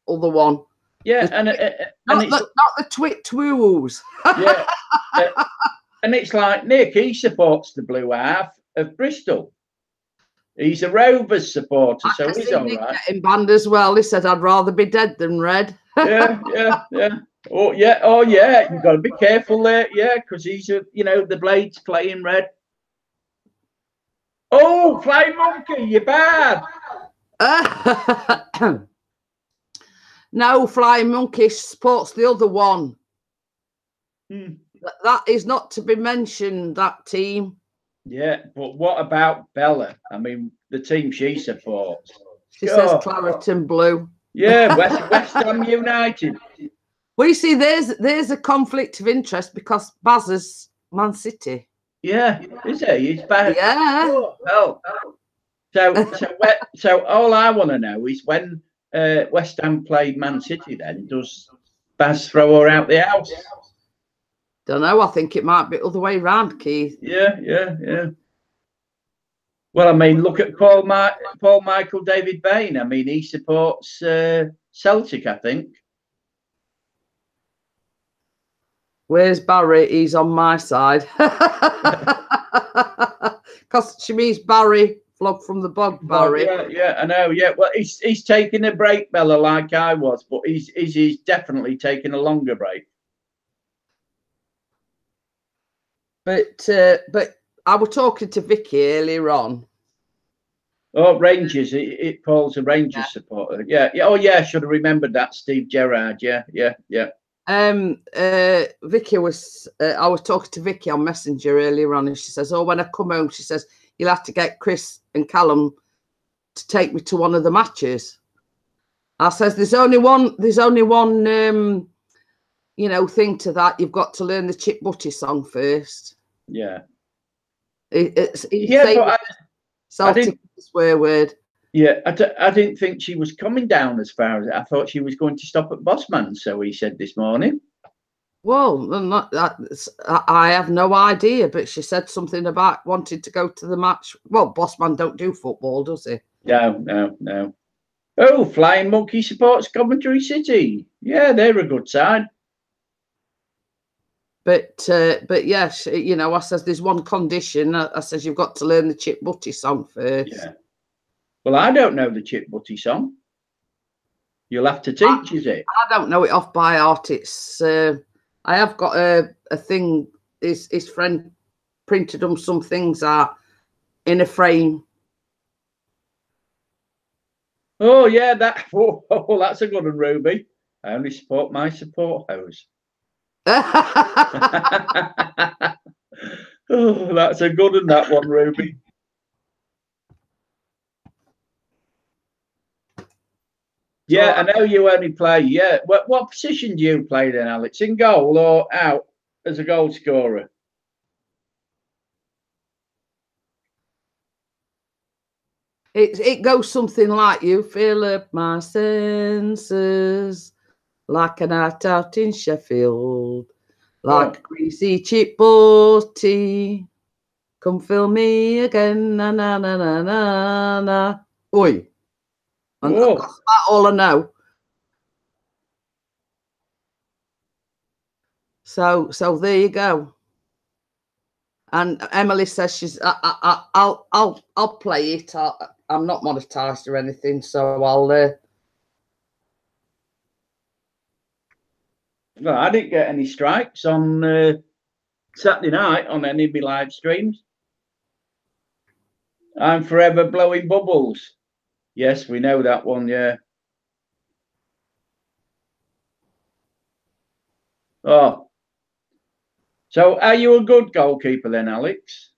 other one. Yeah, not the twit-twoos. Yeah, and it's like Nick, he supports the blue half of Bristol. He's a Rovers supporter, so he's all right. Getting banned as well. He said, "I'd rather be dead than red." Yeah. Oh yeah. You've got to be careful there. Yeah, because he's the Blades playing red. Oh, Flying Monkey, you're bad. No, Flying Monkey supports the other one. That is not to be mentioned, that team. Yeah, but what about Bella? I mean, the team she supports. She says claret and blue. Yeah, West Ham United. Well, you see, there's a conflict of interest because Baz is Man City. Yeah, is he? He's bad. Yeah. Oh, hell. So all I want to know is when West Ham played Man City, then does Baz throw her out the house? Don't know. I think it might be other way round, Keith. Yeah. Well, I mean, look at Paul Michael David Bain. I mean, he supports Celtic, I think. Where's Barry? He's on my side. Because she means Barry, flog from the bog, Barry. Yeah, I know. Yeah, well, he's taking a break, Bella, like I was, but he's definitely taking a longer break. But I was talking to Vicky earlier on. Oh, Rangers! Paul's a Rangers supporter. Yeah. Oh, yeah. I should have remembered that. Steve Gerrard. Yeah. Vicky was. I was talking to Vicky on Messenger earlier on, and she says, "Oh, when I come home, she says you'll have to get Chris and Callum to take me to one of the matches." I says, "There's only one. You know, thing to that. You've got to learn the Chip Butty song first." Yeah. Celtic swear word. Yeah, I didn't think she was coming down as far as I thought she was going to stop at Bossman. So he said this morning. Well, I have no idea, but she said something about wanting to go to the match. Well, Bossman don't do football, does he? No. Oh, Flying Monkey supports Coventry City. Yeah, they're a good side. But yes, you know, I says there's one condition. I says you've got to learn the Chip Butty song first. Yeah. Well, I don't know the Chip Butty song. You'll have to teach us it. I don't know it off by heart. It's I have got a thing. His friend printed some things out in a frame. Oh yeah, that's a good one, Ruby. I only support my support house. Oh, that's a good one, that one, Ruby. Yeah, I know you only play. Yeah, what position do you play then, Alex? In goal or out as a goal scorer? It goes something like you fill up my senses like a night out in Sheffield, like greasy Chip Butty. Come fill me again, na na na na na na. Oi. And that's all I know. So there you go. And Emily says she's. I'll play it. I'm not monetized or anything, so I'll. Well, I didn't get any strikes on Saturday night on any of my live streams. I'm forever blowing bubbles. Yes, we know that one, yeah. Oh. So are you a good goalkeeper then, Alex?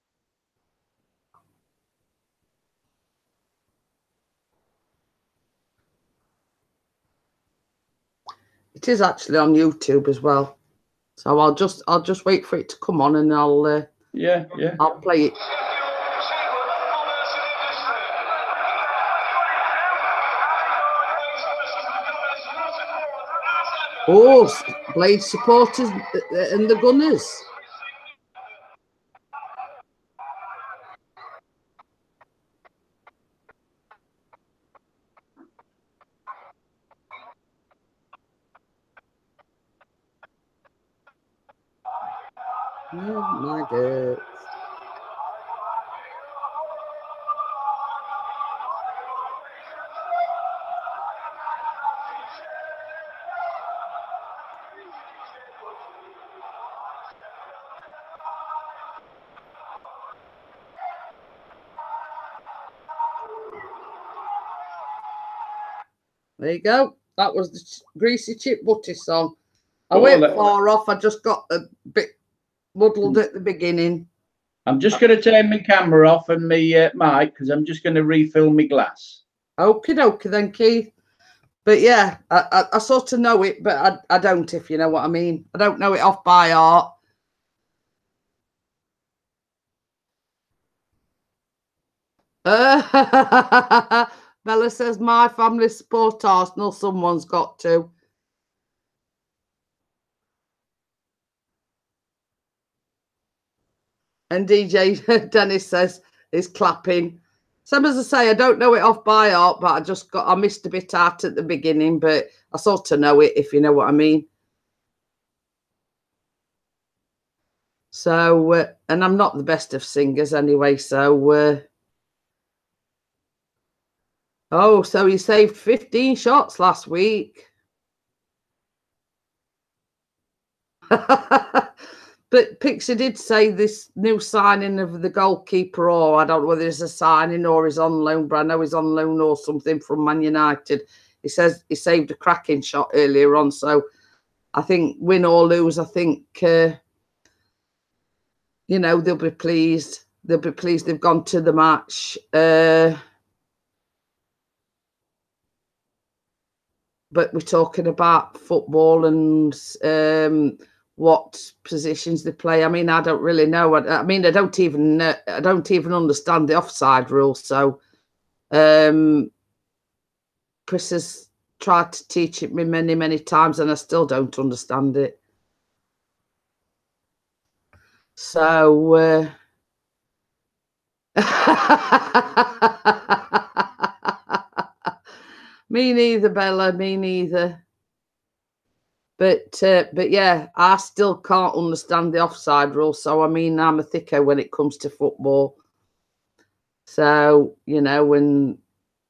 It is actually on YouTube as well. So I'll just wait for it to come on and I'll I'll play it. Oh, Blade supporters and the Gunners. Oh my God. There you go. That was the Greasy Chip Butty song. I went far off. I just got a bit muddled at the beginning. I'm just going to turn my camera off and my mic because I'm just going to refill my glass. Okie dokie then, Keith. But yeah, I sort of know it, but I don't, if you know what I mean. I don't know it off by heart. Bella says, my family support Arsenal. Someone's got to. And DJ Dennis says, is clapping. Some as I say, I don't know it off by heart, but I missed a bit out at the beginning, but I sort of know it, if you know what I mean. So, and I'm not the best of singers anyway, so... oh, so he saved 15 shots last week. But Pixie did say this new signing of the goalkeeper, or I don't know whether it's a signing or he's on loan, but I know he's on loan or something from Man United. He says he saved a cracking shot earlier on. So I think win or lose, I think, you know, they'll be pleased. They'll be pleased they've gone to the match. But we're talking about football and what positions they play. I mean, I don't really know. I mean, I don't even understand the offside rule. So Chris has tried to teach it me many, many times, and I still don't understand it. So me neither, Bella. Me neither. But yeah, I still can't understand the offside rule. So, I mean, I'm a thicko when it comes to football. So, you know, when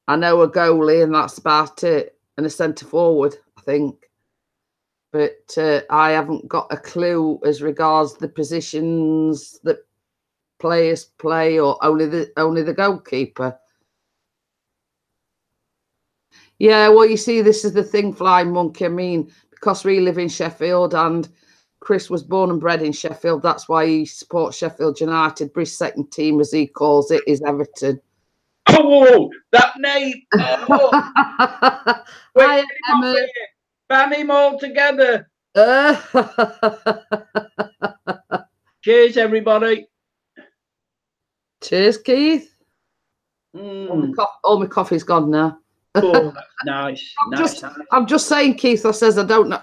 I know a goalie and that's about it, and a centre forward, I think. But I haven't got a clue as regards the positions that players play, or only the goalkeeper. Yeah, well, you see, this is the thing, Flying Monkey. I mean, because we live in Sheffield and Chris was born and bred in Sheffield, that's why he supports Sheffield United. But his second team, as he calls it, is Everton. Oh, that name! Oh. Wait, ban him all together. Cheers, everybody. Cheers, Keith. All my coffee's gone now. Oh, that's nice. I'm just saying, Keith. I says I don't know.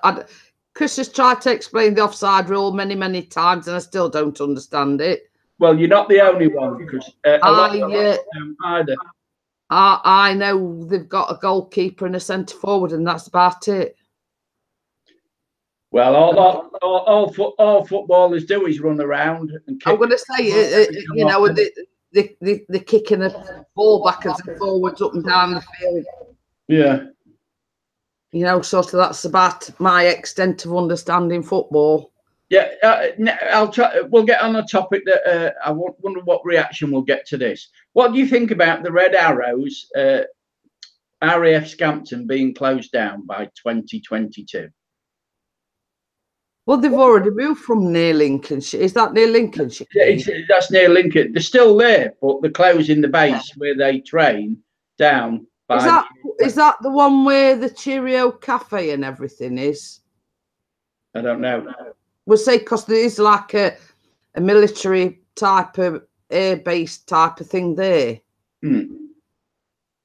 Chris has tried to explain the offside rule many, many times, and I still don't understand it. Well, you're not the only one, because a lot of don't either. I know they've got a goalkeeper and a centre forward, and that's about it. Well, all footballers do is run around and kick. I'm going to say, you know, the kicking the ball backwards and forwards up and down the field. Yeah. You know, sort of that's about my extent of understanding football. Yeah, I'll try. We'll get on a topic that I wonder what reaction we'll get to this. What do you think about the Red Arrows, RAF Scampton being closed down by 2022? Well, they've already moved from near Lincolnshire. Is that near Lincolnshire? Yeah, that's near Lincoln. They're still there, but they're closing the base where they train down. Is that the one where the Cheerio Cafe and everything is? I don't know. We'll say because there is like a military type of air base type of thing there. And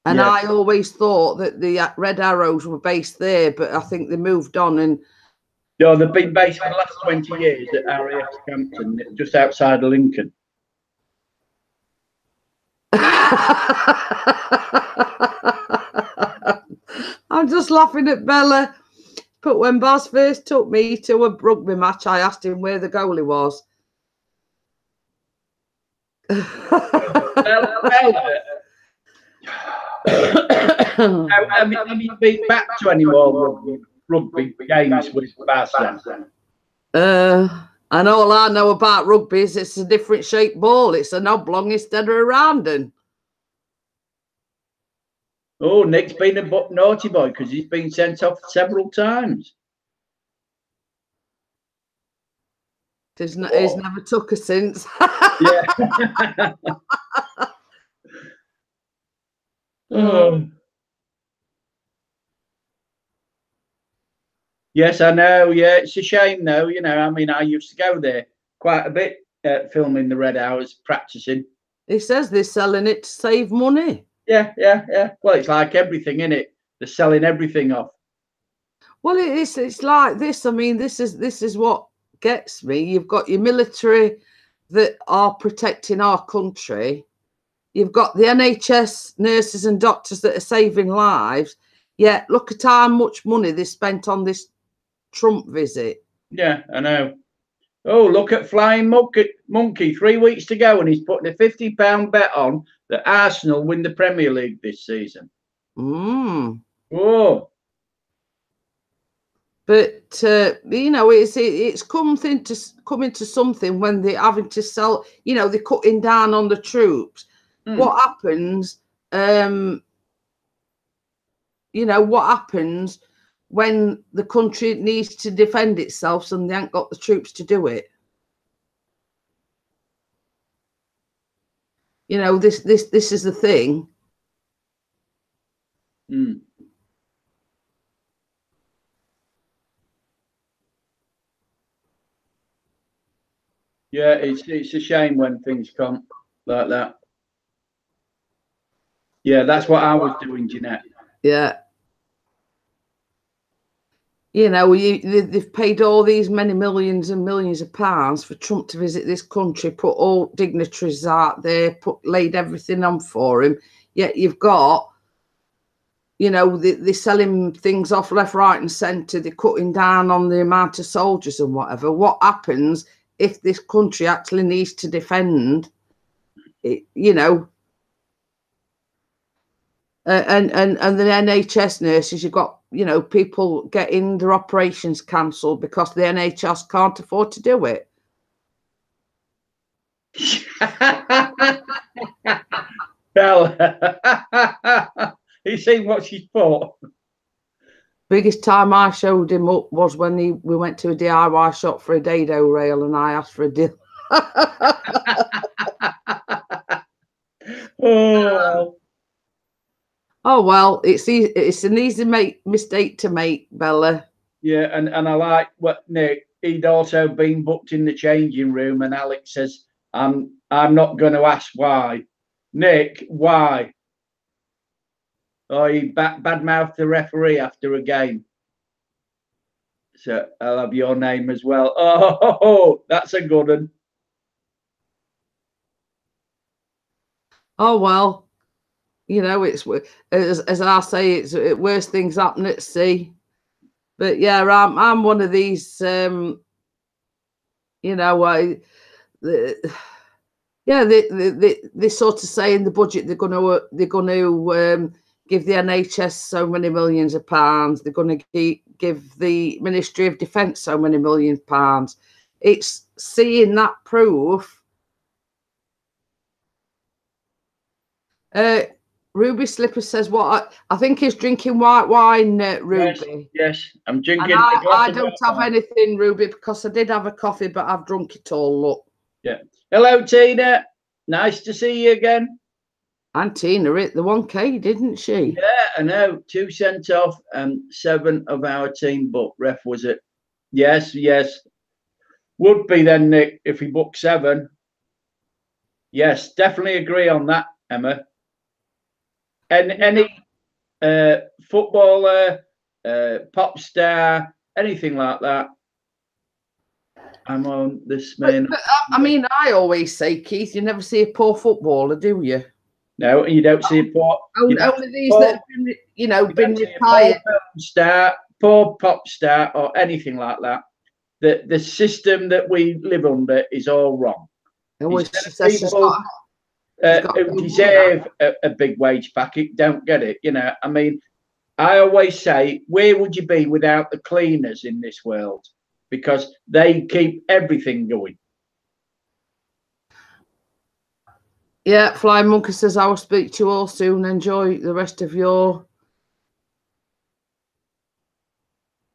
yeah. I always thought that the Red Arrows were based there, but I think they moved on. And no, they've been based for the last 20 years at RAF Scampton, just outside of Lincoln. I'm just laughing at Bella. But when Baz first took me to a rugby match, I asked him where the goalie was. Have you been back to any more rugby games with Baz then? And all I know about rugby is it's a different shaped ball. It's an oblong instead of a round one. Oh, Nick's been a naughty boy because he's been sent off several times. He's never took her since. Yeah. Oh. Yes, I know. Yeah, it's a shame though. You know, I mean, I used to go there quite a bit, filming the Red Hours, practicing. He says they're selling it to save money. Yeah, yeah, yeah. Well, it's like everything, isn't it? They're selling everything off. Well, it's like this. I mean, this is what gets me. You've got your military that are protecting our country. You've got the NHS nurses and doctors that are saving lives. Yet look at how much money they spent on this Trump visit. Yeah, I know. Oh, look at Flying Monkey. 3 weeks to go, and he's putting a £50 bet on that Arsenal win the Premier League this season. Oh. But you know, it's coming to something when they're having to sell. You know, they're cutting down on the troops. What happens? You know, what happens when the country needs to defend itself and they ain't got the troops to do it? You know, this is the thing. Yeah, it's a shame when things come like that. Yeah, that's what I was doing, Jeanette. Yeah. You know, they've paid all these many millions and millions of pounds for Trump to visit this country, put all dignitaries out there, laid everything on for him. Yet you've got, you know, they're selling things off left, right and centre. They're cutting down on the amount of soldiers and whatever. What happens if this country actually needs to defend it, you know? And the NHS nurses, you've got, you know, people getting their operations cancelled because the NHS can't afford to do it. Well, he's seen what she's put. Biggest time I showed him up was when we went to a DIY shop for a dado rail and I asked for a deal. Oh well, it's an easy mistake to make, Bella. Yeah, and I like what Nick. He'd also been booked in the changing room, and Alex says, "I'm not going to ask why." Nick, why? Oh, he badmouthed the referee after a game. So I'll have your name as well. Oh, that's a good one. Oh well. You know, it's as I say, it's worse things happen at sea. But yeah, I'm one of these. You know, they sort of say in the budget they're going to give the NHS so many millions of pounds. They're going to give the Ministry of Defence so many million pounds. It's seeing that proof. Ruby Slipper says, "What I think he's drinking white wine, Ruby." Yes, I'm drinking. And I don't have anything, Ruby, because I did have a coffee, but I've drunk it all. Look. Yeah. Hello, Tina. Nice to see you again. And Tina hit the 1K, didn't she? Yeah, I know. 2 sent off, and 7 of our team booked. Ref, was it? Yes. Would be then, Nick, if he booked 7. Yes, definitely agree on that, Emma. And any footballer, pop star, anything like that, I'm on this main. But, I mean, I always say, Keith, you never see a poor footballer, do you? No, you don't see a poor. Only these that have been, you know, been retired. Poor pop star, or anything like that. The system that we live under is all wrong. People who deserve a big wage packet don't get it. You know, I mean, I always say, where would you be without the cleaners in this world? Because they keep everything going. Yeah, Flying Monkey says, I will speak to you all soon. Enjoy the rest of your...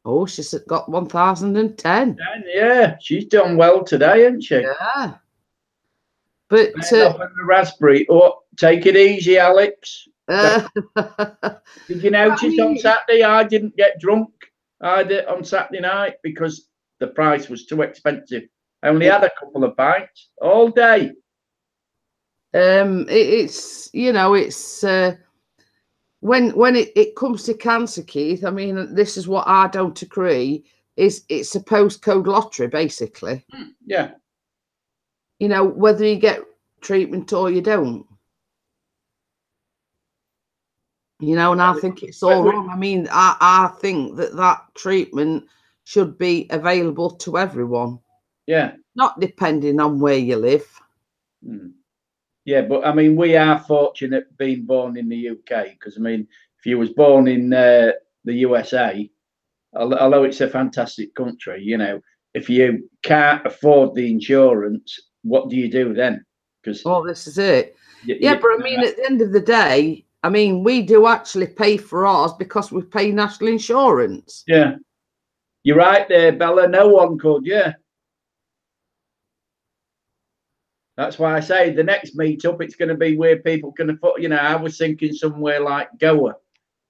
Oh, she's got 1,010. Yeah, she's done well today, hasn't she? Yeah. But... the raspberry. Oh, take it easy, Alex. Did you notice on Saturday I didn't get drunk? I had it on Saturday night because the price was too expensive. I only had a couple of pints all day. It's you know, it's when it comes to cancer, Keith. I mean, this is what I don't agree. Is it's a postcode lottery, basically. Yeah. You know, whether you get treatment or you don't. You know, and I think it's all wrong. I mean, I think that treatment should be available to everyone. Yeah. Not depending on where you live. Yeah, but I mean, we are fortunate being born in the UK because I mean, if you was born in the USA, although it's a fantastic country, you know, if you can't afford the insurance, what do you do then? Because this is it. Yeah, but I mean, at the end of the day, I mean, we do actually pay for ours because we pay national insurance. Yeah, you're right there, Bella. No one could. Yeah. That's why I say the next meetup, it's going to be where people can afford. You know, I was thinking somewhere like Goa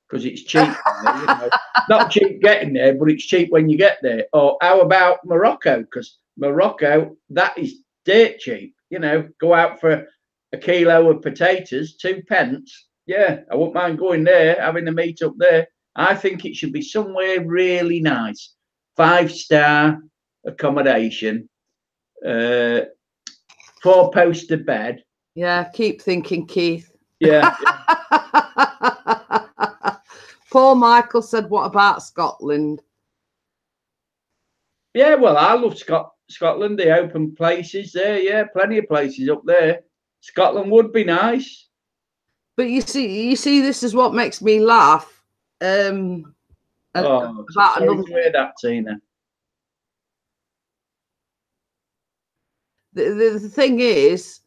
because it's cheap. You know, not cheap getting there, but it's cheap when you get there. Or how about Morocco? Because Morocco, that is dirt cheap. You know, go out for a kilo of potatoes, 2 pence. Yeah, I wouldn't mind going there, having a meetup there. I think it should be somewhere really nice, 5-star accommodation. 4-poster bed. Yeah, keep thinking, Keith. Yeah. Paul Michael said, what about Scotland? Yeah, well, I love Scotland, the open places there. Yeah, plenty of places up there. Scotland would be nice. But you see, this is what makes me laugh. About another way that, Tina. The thing is,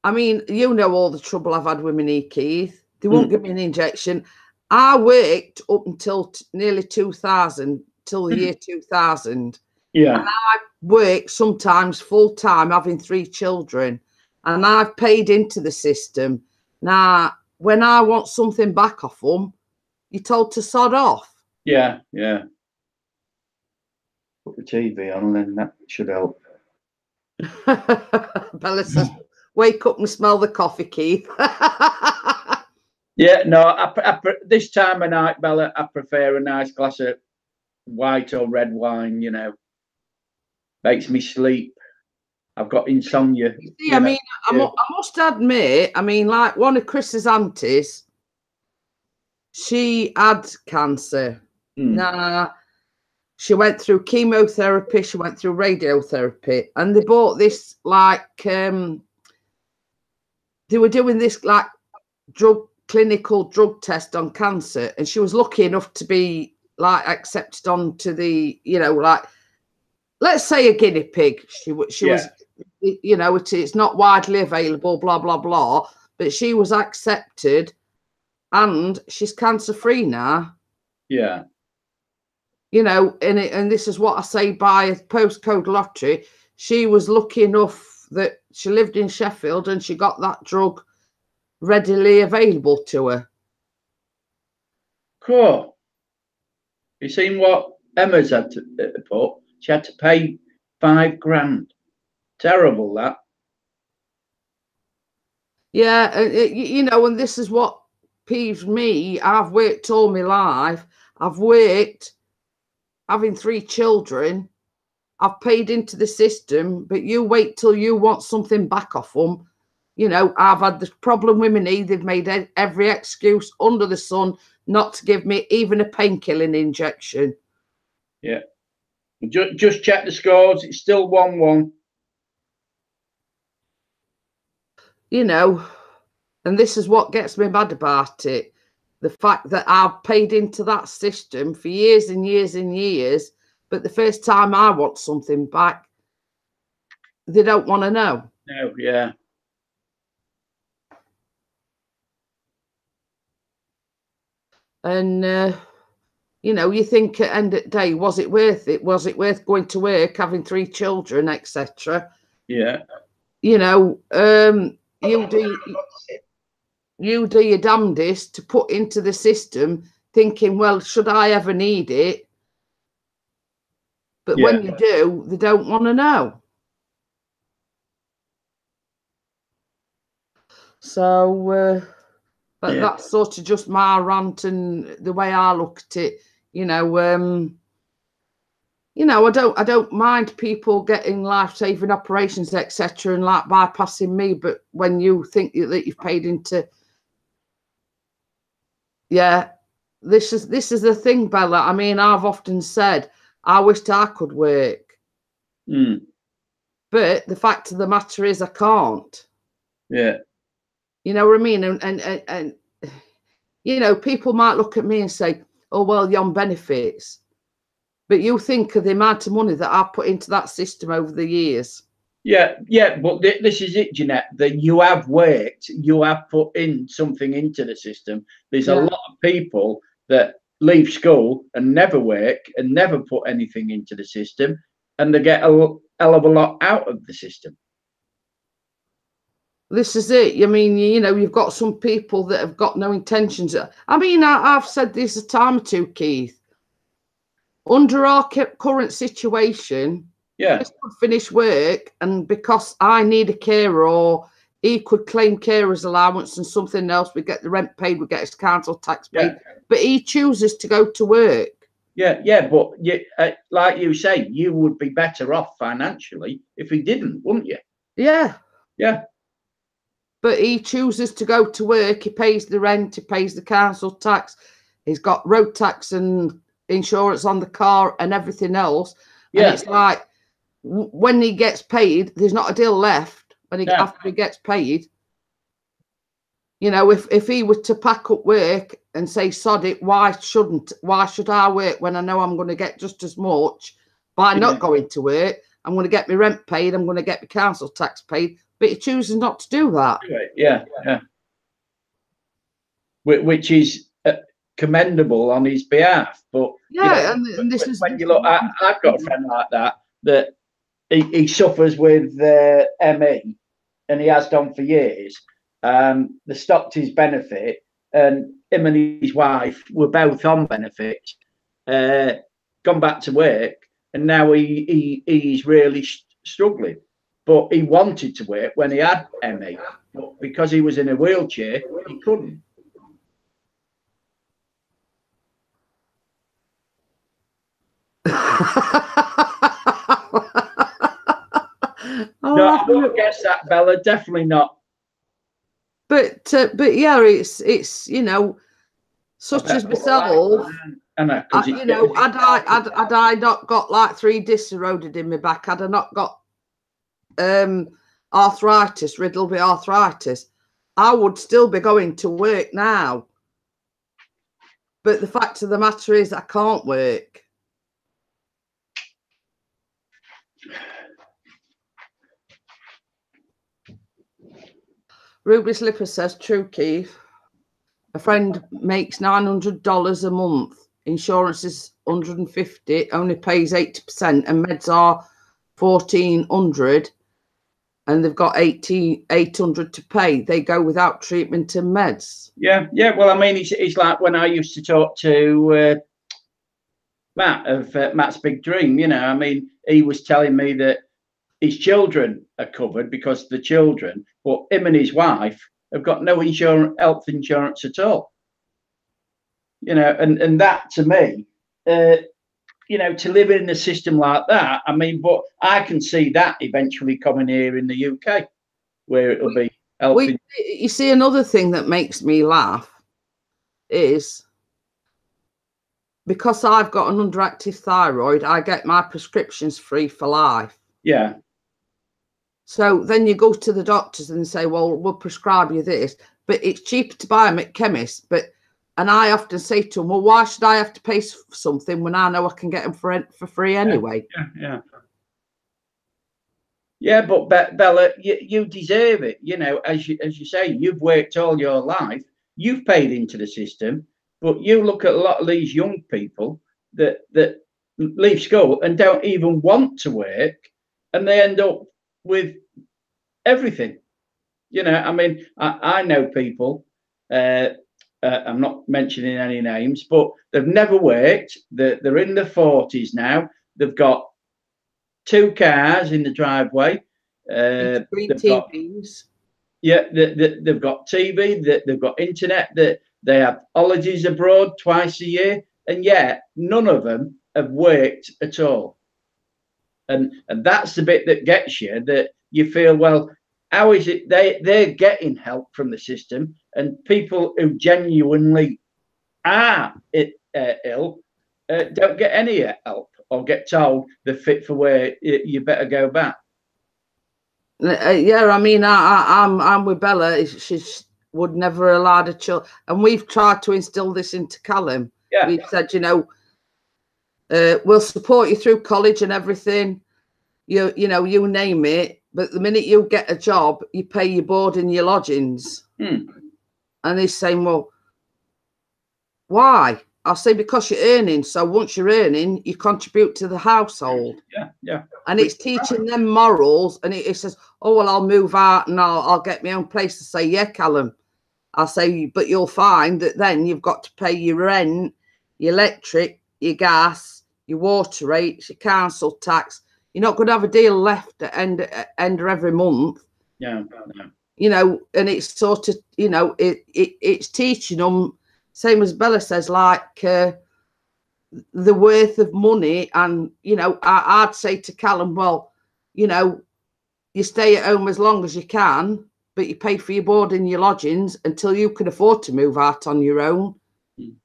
I mean, you know all the trouble I've had with my knee, Keith. They won't give me an injection. I worked up until nearly 2000, till the year 2000. Yeah. And I worked sometimes full time, having 3 children, and I've paid into the system. Now, when I want something back off them, you're told to sod off. Yeah, yeah. Put the TV on, and then that should help. Bella says, wake up and smell the coffee, Keith. Yeah, no, this time of night, Bella, I prefer a nice glass of white or red wine, you know. Makes me sleep. I've got insomnia. See, I mean, I must admit, I mean, like one of Chris's aunties, she had cancer. Now, she went through chemotherapy, she went through radiotherapy, and they bought this, like, they were doing this, like, clinical drug test on cancer, and she was lucky enough to be, like, accepted onto the, you know, like, let's say a guinea pig. She was, you know, it's not widely available, blah, blah, blah, but she was accepted, and she's cancer-free now. Yeah. You know, and this is what I say by a postcode lottery. She was lucky enough that she lived in Sheffield and she got that drug readily available to her. Cool. You seen what Emma's had to put? She had to pay $5,000. Terrible, that. Yeah, you know, and this is what peeves me. I've worked all my life. I've worked having 3 children. I've paid into the system, but you wait till you want something back off them. You know, I've had this problem with my knee. They've made every excuse under the sun not to give me even a painkilling injection. Yeah. Just check the scores. It's still 1-1. You know, and this is what gets me mad about it. The fact that I've paid into that system for years and years and years, but the first time I want something back, they don't want to know. No, yeah. And, you know, you think at the end of the day, was it worth it? Was it worth going to work, having 3 children, etc.? Yeah. You know, you do your damnedest to put into the system thinking, well, should I ever need it? But when you do, they don't want to know. So, but that's sort of just my rant and the way I look at it. You know, I don't mind people getting life-saving operations, etc., and like bypassing me. But when you think that you've paid into, this is the thing, Bella. I mean, I've often said I wished I could work, but the fact of the matter is I can't. Yeah. You know what I mean? And you know, people might look at me and say, "Oh, well, you're on benefits." But you think of the amount of money that I've put into that system over the years. Yeah, but this is it, Jeanette, that you have worked, you have put in something into the system. There's a lot of people that leave school and never work and never put anything into the system, and they get a hell of a lot out of the system. This is it. I mean, you know, you've got some people that have got no intentions. I mean, I've said this a time or two, Keith. Under our current situation, Chris could finish work, and because I need a carer, or he could claim carer's allowance and something else, we get the rent paid, we get his council tax paid, but he chooses to go to work. But like you say, you would be better off financially if he didn't, wouldn't you? Yeah. But he chooses to go to work. He pays the rent, he pays the council tax, he's got road tax and insurance on the car and everything else. And it's like, when he gets paid, there's not a deal left when after he gets paid. You know, if he were to pack up work and say, sod it, why should I work when I know I'm going to get just as much by not going to work? I'm going to get my rent paid, I'm going to get my council tax paid, but he chooses not to do that. Yeah. Which is commendable on his behalf, but and this is when you look at, I've got a friend like that he suffers with ME, and he has done for years. They stopped his benefit, and him and his wife were both on benefits, gone back to work, and now he's really struggling. But he wanted to work when he had ME, but because he was in a wheelchair, he couldn't. No, I wouldn't guess that, Bella. Definitely not. But yeah, it's you know, such as myself. You know, had I not got like 3 discs eroded in my back, had I not got arthritis, riddled with arthritis, I would still be going to work now. But the fact of the matter is, I can't work. Ruby Slipper says, true, Keith. A friend makes $900 a month. Insurance is $150, only pays 80%, and meds are $1,400, and they've got $800 to pay. They go without treatment and meds. Yeah. Well, I mean, it's like when I used to talk to Matt of Matt's Big Dream. You know, I mean, he was telling me that his children are covered because the children, but him and his wife have got no health insurance at all. You know, and that to me, you know, to live in a system like that, I mean, but I can see that eventually coming here in the UK, where it'll be helping. You see, another thing that makes me laugh is because I've got an underactive thyroid, I get my prescriptions free for life. Yeah. So then you go to the doctors and say, well, we'll prescribe you this, but it's cheaper to buy them at chemists. And I often say to them, well, why should I have to pay for something when I know I can get them for free anyway? Yeah, but Bella, you deserve it. You know, as you say, you've worked all your life, you've paid into the system, but you look at a lot of these young people that leave school and don't even want to work, and they end up with everything. You know, I mean, I know people, I'm not mentioning any names, but they've never worked. They're in their 40s now. They've got 2 cars in the driveway. Green They've got, TVs. yeah, they've got TV, they've got internet, they have holidays abroad twice a year, and yet none of them have worked at all. And that's the bit that gets you, that you feel, well, how is it they're getting help from the system, and people who genuinely are ill don't get any help, or get told they're fit for where you better go back. Yeah, I mean, I'm with Bella. She would never allow the child, and we've tried to instill this into Callum. Yeah. We've said, you know, we'll support you through college and everything. You know, you name it. But the minute you get a job, you pay your board and your lodgings. And he's saying, well, why? I'll say, because you're earning. So once you're earning, you contribute to the household. Yeah. And it's teaching them morals. And it says, oh, well, I'll move out and I'll get my own place. To say, yeah, Callum. I'll say, but you'll find that then you've got to pay your rent, your electric, your gas, your water rates, your council tax. You're not going to have a deal left at end of every month. Yeah. You know, and it's sort of, you know, it's teaching them, same as Bella says, like the worth of money. And, you know, I'd say to Callum, well, you know, you stay at home as long as you can, but you pay for your board and your lodgings until you can afford to move out on your own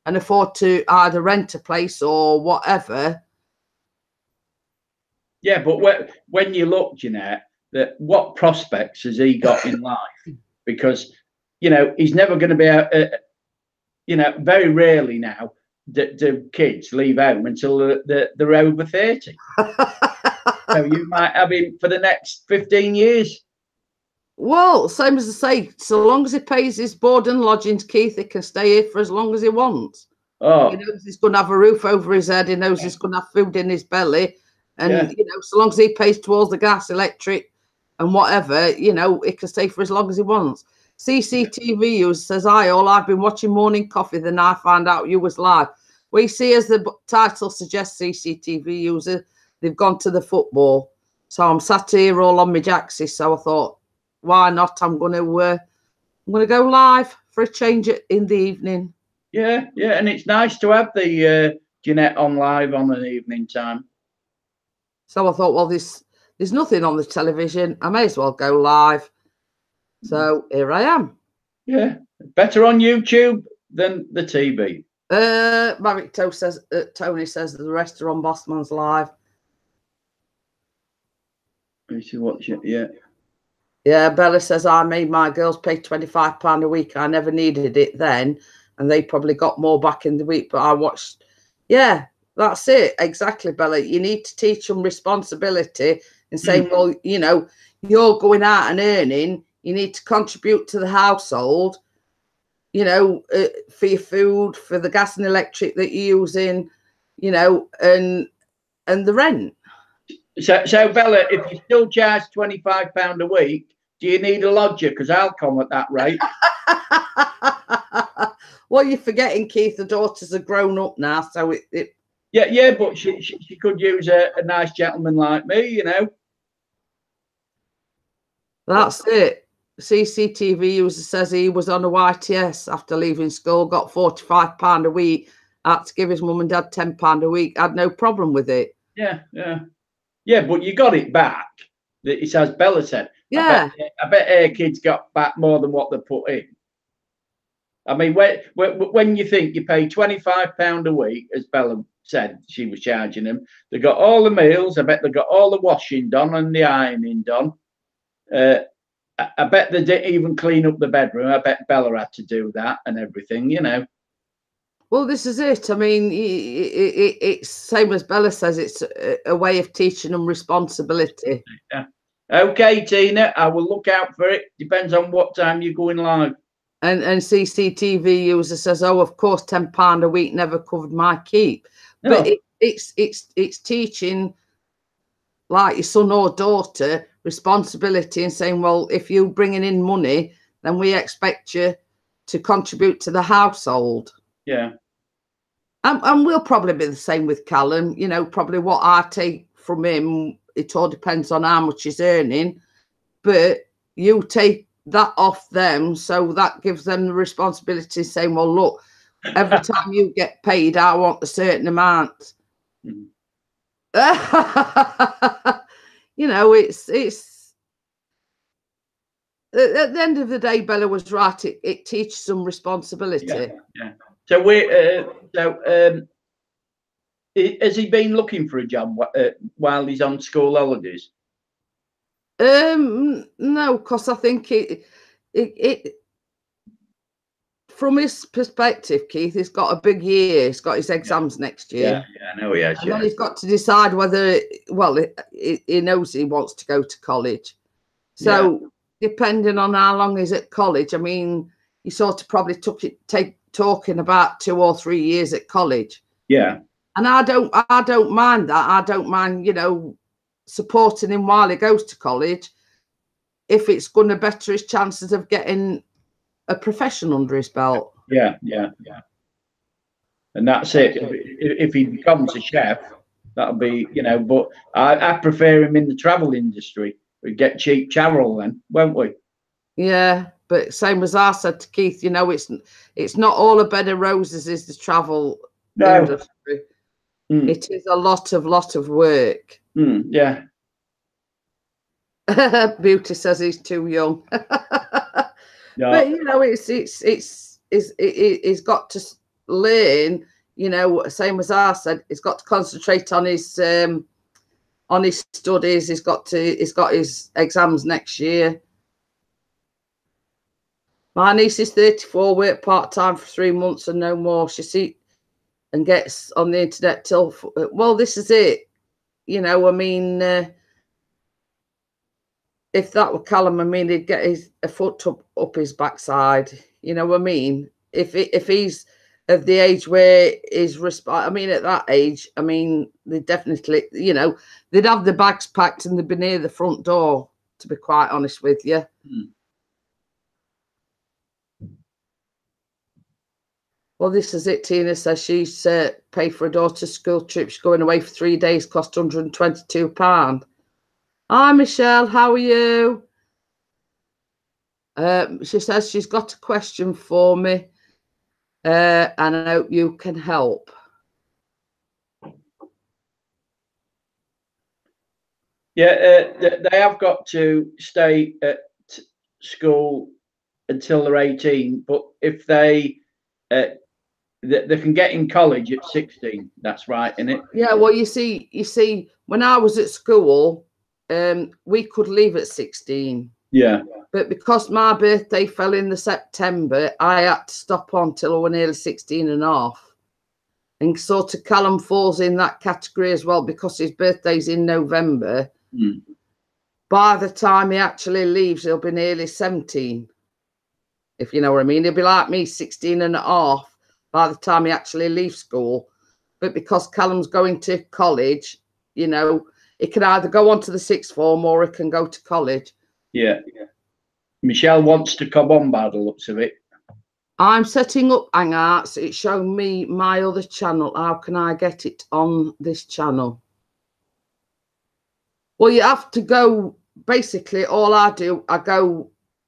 and afford to either rent a place or whatever. Yeah, but when you look, Jeanette, that what prospects has he got in life? Because, you know, he's never going to be you know, very rarely now do kids leave home until they're over 30. So you might have him for the next 15 years. Well, same as I say, so long as he pays his board and lodgings, Keith, he can stay here for as long as he wants. Oh. He knows he's going to have a roof over his head. He knows he's going to have food in his belly. And, you know, so long as he pays towards the gas, electric and whatever, you know, he can stay for as long as he wants. CCTV user says, I've been watching Morning Coffee, then I found out you was live. We see, as the title suggests, CCTV user, they've gone to the football. So I'm sat here all on my jacksie. So I thought, why not? I'm going to go live for a change in the evening. Yeah, and it's nice to have the Jeanette on live on an evening time. So I thought, well, there's nothing on the television. I may as well go live. So here I am. Yeah, better on YouTube than the TV. Tony says the restaurant Bossman's live. Yeah, Bella says, I made my girls pay £25 a week. I never needed it then. And they probably got more back in the week. But I watched. Yeah, that's it. Exactly, Bella. You need to teach them responsibility and saying, well, you know, you're going out and earning. You need to contribute to the household, you know, for your food, for the gas and electric that you're using, you know, and the rent. So Bella, if you still charge £25 a week, do you need a lodger? Because I'll come at that rate. Well, you're forgetting, Keith, the daughters are grown up now, so it Yeah, but she could use a nice gentleman like me, you know. That's it. CCTV user says he was on a YTS after leaving school, got £45 a week, had to give his mum and dad £10 a week, had no problem with it. Yeah, but you got it back. It's as Bella said. Yeah. I bet her kids got back more than what they put in. I mean, when you think you pay £25 a week, as Bella said she was charging them, they got all the meals. I bet they got all the washing done and the ironing done. I bet they didn't even clean up the bedroom. I bet Bella had to do that and everything, you know. Well, this is it. I mean, it's same as Bella says. It's a way of teaching them responsibility. Yeah. Okay, Tina, I will look out for it. Depends on what time you're going live. And CCTV user says, oh, of course, £10 a week never covered my keep. No. But it's teaching, like, your son or daughter responsibility and saying, well, if you're bringing in money, then we expect you to contribute to the household. Yeah. And we'll probably be the same with Callum. You know, probably what I take from him it all depends on how much he's earning, but you take that off them, so that gives them the responsibility saying, well, look, every time you get paid, I want a certain amount. Mm. You know, it's at the end of the day, Bella was right. It teaches some responsibility. Yeah. So has he been looking for a job while he's on school holidays? No, because I think it from his perspective, Keith, he's got a big year. He's got his exams next year. Yeah, I know he has. And then he's got to decide whether, well, he knows he wants to go to college. So depending on how long he's at college, I mean, he sort of probably talking about 2 or 3 years at college. Yeah. And I don't mind that. I don't mind, you know, supporting him while he goes to college if it's going to better his chances of getting a profession under his belt. Yeah. And that's it. If he becomes a chef, that'll be, you know, but I prefer him in the travel industry. We'd get cheap travel then, won't we? Yeah, but same as I said to Keith, you know, it's not all a bed of roses is the travel industry. Mm. It is a lot of work. Mm, yeah. Beauty says he's too young. Yeah. But you know, he's got to learn. You know, same as I said, he's got to concentrate on his studies. He's got his exams next year. My niece is 34, work part-time for 3 months and no more. She gets on the internet till, well, this is it. You know, I mean, if that were Callum, I mean, he'd get a foot up his backside. You know what I mean? If he's of the age where I mean, at that age, I mean, they definitely, you know, they'd have the bags packed and they'd be near the front door, to be quite honest with you. Mm. Well, this is it. Tina says she's paid for her daughter's school trip. She's going away for 3 days, cost £122. Hi, Michelle. How are you? She says she's got a question for me, and I hope you can help. Yeah, they have got to stay at school until they're 18, but if they can get in college at 16. That's right, isn't it? Yeah. Well, you see, when I was at school, we could leave at 16. Yeah. But because my birthday fell in the September, I had to stop on till I was nearly 16 and a half. And sort of Callum falls in that category as well because his birthday's in November. Mm. By the time he actually leaves, he'll be nearly 17. If you know what I mean. He'll be like me, 16 and a half by the time he actually leaves school. But because Callum's going to college, you know, he can either go on to the sixth form or he can go to college. Yeah. Michelle wants to come on by the looks of it. I'm setting up Hangouts. It's showing me my other channel. How can I get it on this channel? Well, you have to go, basically all I do,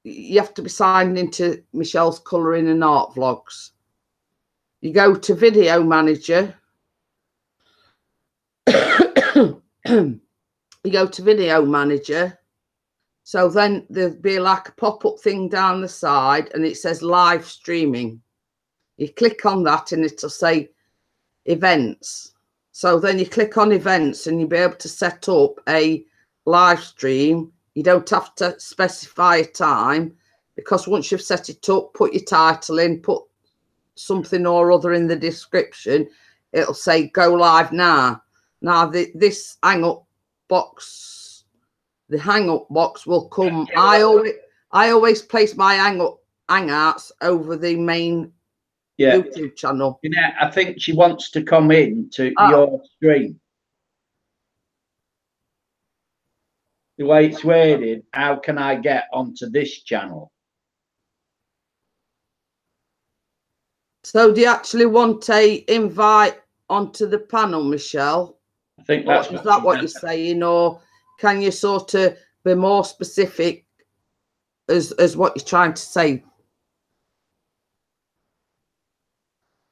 you have to be signed into Michelle's Colouring and Art Vlogs. You go to Video Manager. You go to Video Manager. So then there'll be like a pop-up thing down the side and it says live streaming. You click on that and it'll say events. So then you click on events and you'll be able to set up a live stream. You don't have to specify a time because once you've set it up, put your title in, put something or other in the description, it'll say go live now. Now this hang-up box, the hang-up box will come. I always place my hangouts over the main YouTube channel. You know, I think she wants to come in to your stream. The way it's worded, how can I get onto this channel? So do you actually want a invite onto the panel, Michelle? I think that's what you're saying, or can you sort of be more specific as what you're trying to say?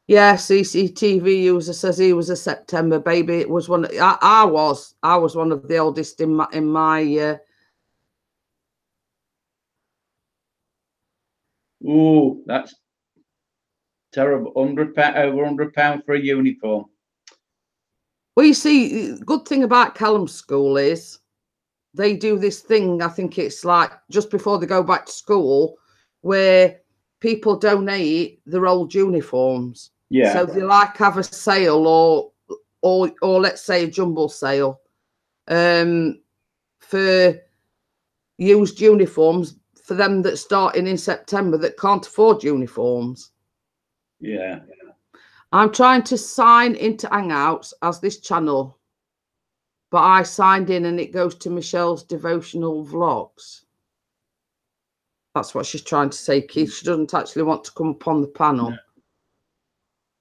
Yeah, CCTV user says he was a September baby. It was one. I was one of the oldest in my. Oh, that's terrible. Over £100 for a uniform. Well, you see, good thing about Callum School is they do this thing. I think it's like just before they go back to school, where people donate their old uniforms. Yeah. So they like have a sale or let's say a jumble sale, for used uniforms for them that starting in September that can't afford uniforms. Yeah. I'm trying to sign into Hangouts as this channel, but I signed in and it goes to Michelle's devotional vlogs. That's what she's trying to say, Keith. She doesn't actually want to come up on the panel.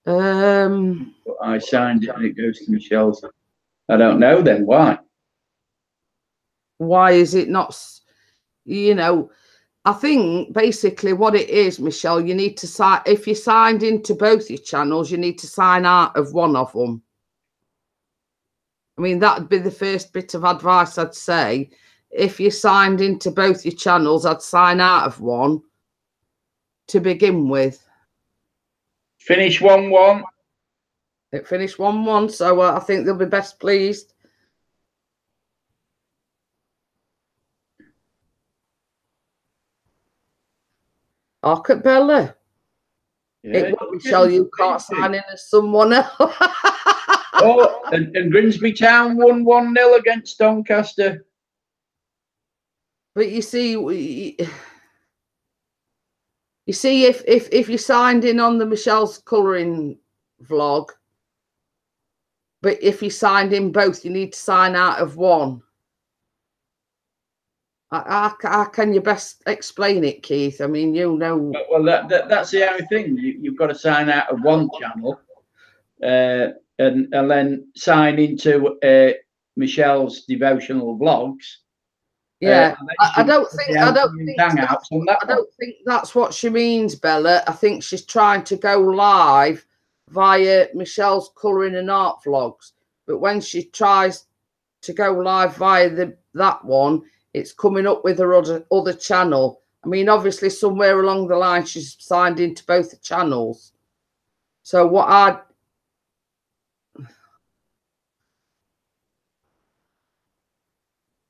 No. I signed it and it goes to Michelle's. I don't know then why. Why is it not? You know, I think basically what it is, Michelle, you need to sign. If you signed into both your channels, you need to sign out of one of them. I mean, that'd be the first bit of advice I'd say. If you signed into both your channels, I'd sign out of one to begin with. Finish 1-1. It finished 1-1, so I think they'll be best pleased. Look at Bella. Yeah, it won't Michelle, you can't sign in as someone else. Oh, and Grimsby Town won 1-0 against Doncaster. But you see, if you signed in on the Michelle's colouring vlog, but if you signed in both, you need to sign out of one. How can you best explain it, Keith? I mean, you know. Well, that's the only thing. You've got to sign out of one channel, and then sign into Michelle's devotional vlogs. Yeah, I don't think that's what she means, Bella. I think she's trying to go live via Michelle's colouring and art vlogs, but when she tries to go live via that one, it's coming up with her other channel. I mean, obviously, somewhere along the line, she's signed into both the channels. So what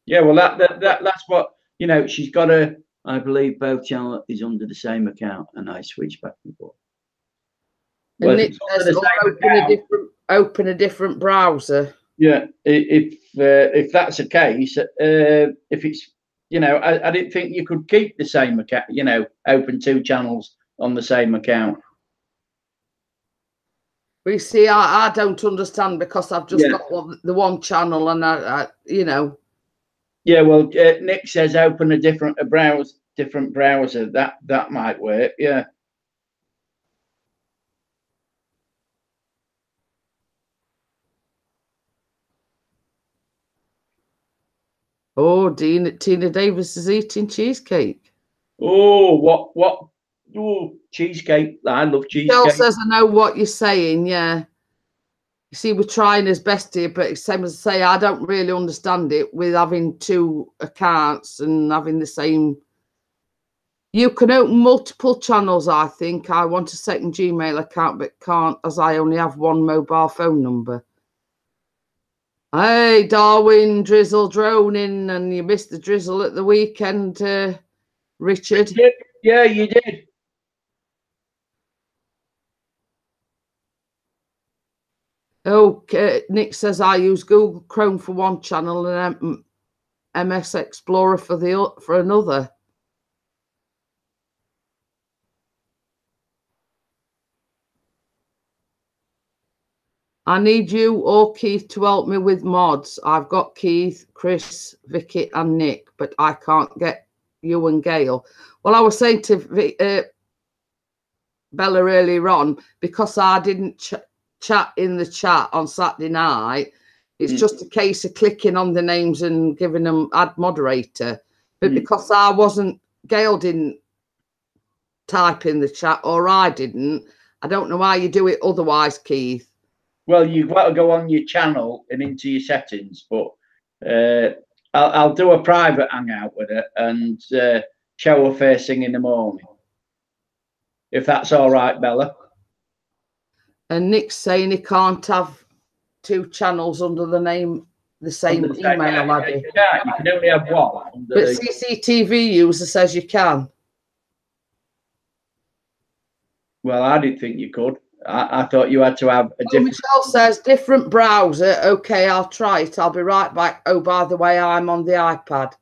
yeah, well, that's what, you know, she's got to, I believe both channels is under the same account, and I switch back and forth. And it says open a different browser. Yeah, if that's the case, if it's, you know, I didn't think you could keep the same account, you know, open two channels on the same account. We see, I don't understand because I've just got the one channel, and I you know. Yeah, well, Nick says open a different browser. That might work. Yeah. Oh, Tina Davis is eating cheesecake. Oh, what? Oh, cheesecake. I love cheesecake. Jill says, I know what you're saying. Yeah. You see, we're trying as best here, but it's same as I say, I don't really understand it with having two accounts and having the same. You can open multiple channels, I think. I want a second Gmail account, but can't, as I only have one mobile phone number. Hey, Darwin, drizzle droning, and you missed the drizzle at the weekend, Richard. Yeah, you did. Okay, Nick says I use Google Chrome for one channel and MS Explorer for another. I need you or Keith to help me with mods. I've got Keith, Chris, Vicky, and Nick, but I can't get you and Gail. Well, I was saying to Bella earlier on, because I didn't chat in the chat on Saturday night, It's just a case of clicking on the names and giving them add moderator. But because Gail didn't type in the chat, or I didn't, I don't know how you do it otherwise, Keith. Well, you've got to go on your channel and into your settings, but I'll do a private hangout with it and show her first thing in the morning, if that's all right, Bella. And Nick's saying he can't have 2 channels under the name, the same email ID. You can only have one. But CCTV user says you can. Well, I didn't think you could. I thought you had to have a different. Michelle says different browser. Okay, I'll try it. I'll be right back. Oh, by the way, I'm on the iPad.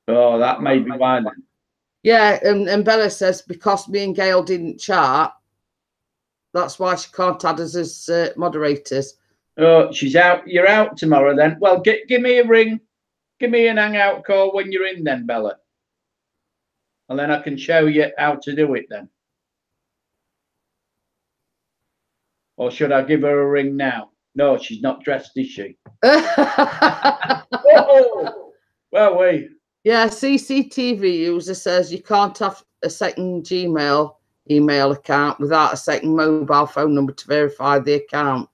Oh, that may be why then. Yeah, and Bella says because me and Gail didn't chat, that's why she can't add us as moderators. Oh, she's out. You're out tomorrow then. Well, give me a ring. Give me an hangout call when you're in then, Bella. And then I can show you how to do it then. Or should I give her a ring now? No, she's not dressed, is she? Oh, well, wait. Yeah, CCTV user says you can't have a second Gmail email account without a second mobile phone number to verify the account.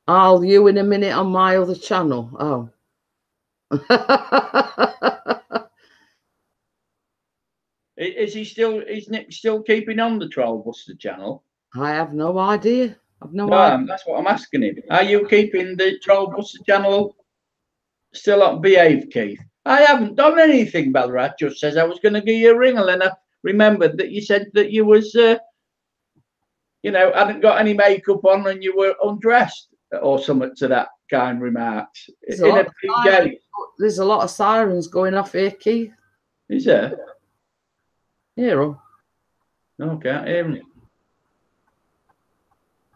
I'll you in a minute on my other channel. Oh. Is Nick still keeping on the Trollbuster channel? I have no idea. I've no idea. That's what I'm asking him. Are you keeping the Trollbuster channel still up? Behave, Keith. I haven't done anything, Bella. Just says I was going to give you a ring, and then I remembered that you said that you was, hadn't got any makeup on and you were undressed or something to that kind remarks. There's a lot of sirens going off here, Keith. Is there? Hear them. No, can't hear them.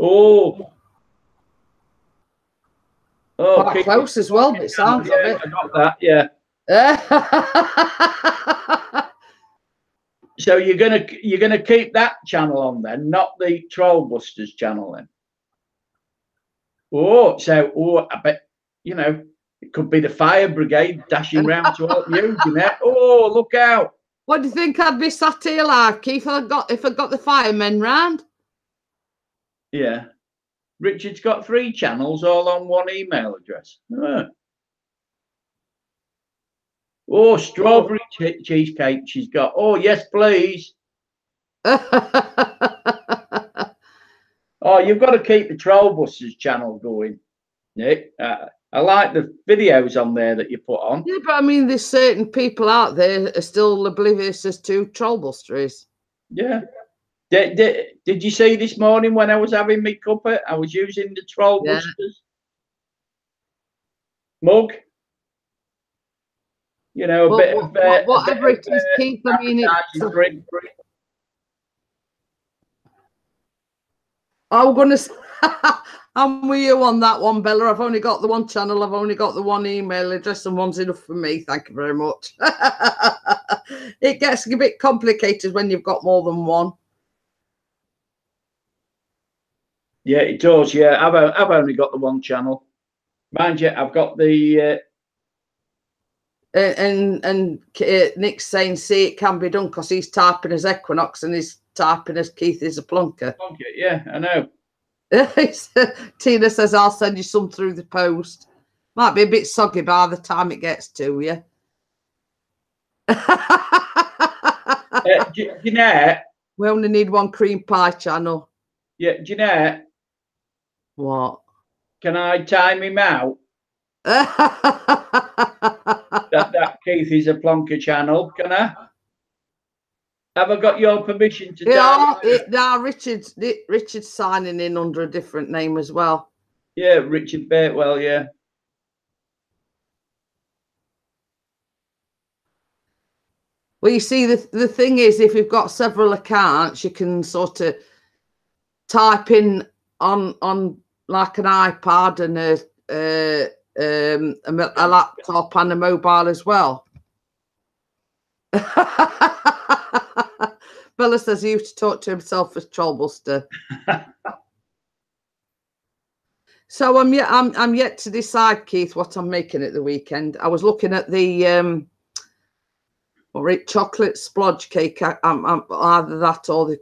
Oh. Quite close as well, it sounds of it. I got that, yeah. So you're gonna keep that channel on then, not the Trollbusters channel then. I bet it could be the fire brigade dashing round to help you, Jeanette. Oh, look out! What do you think I'd be sat here like, Keith, if I got the firemen round? Yeah, Richard's got 3 channels all on one email address. Oh, strawberry cheesecake she's got. Oh, yes, please. Oh, you've got to keep the Trollbusters channel going, Nick. I like the videos on there that you put on. Yeah, but I mean, there's certain people out there are still oblivious as to Trollbusters. Yeah. Did you see this morning when I was having my cuppa? I was using the Trollbusters mug. A bit of whatever it is, Keith. I mean, I'm gonna. I'm with you on that one, Bella. I've only got the one channel. I've only got the one email address, and one's enough for me. Thank you very much. It gets a bit complicated when you've got more than one. Yeah, it does. Yeah, I've only got the one channel. Mind you, I've got the. And Nick's saying, see, it can be done because he's typing as Equinox and he's typing as Keith is a plunker. Yeah, I know. Tina says, I'll send you some through the post. Might be a bit soggy by the time it gets to you. Jeanette. We only need one cream pie channel. Yeah, Jeanette. What? Can I time him out? that Keith is a plonker channel. Can I? Have I got your permission to? Yeah, Richard's signing in under a different name as well. Yeah, Richard Batewell. Yeah. Well, you see, the thing is, if you've got several accounts, you can sort of type in on like an iPad and a laptop and a mobile as well. Bella says he used to talk to himself as Trollbuster. So I'm yet to decide, Keith, what I'm making at the weekend. I was looking at the chocolate splodge cake. I'm either that or the,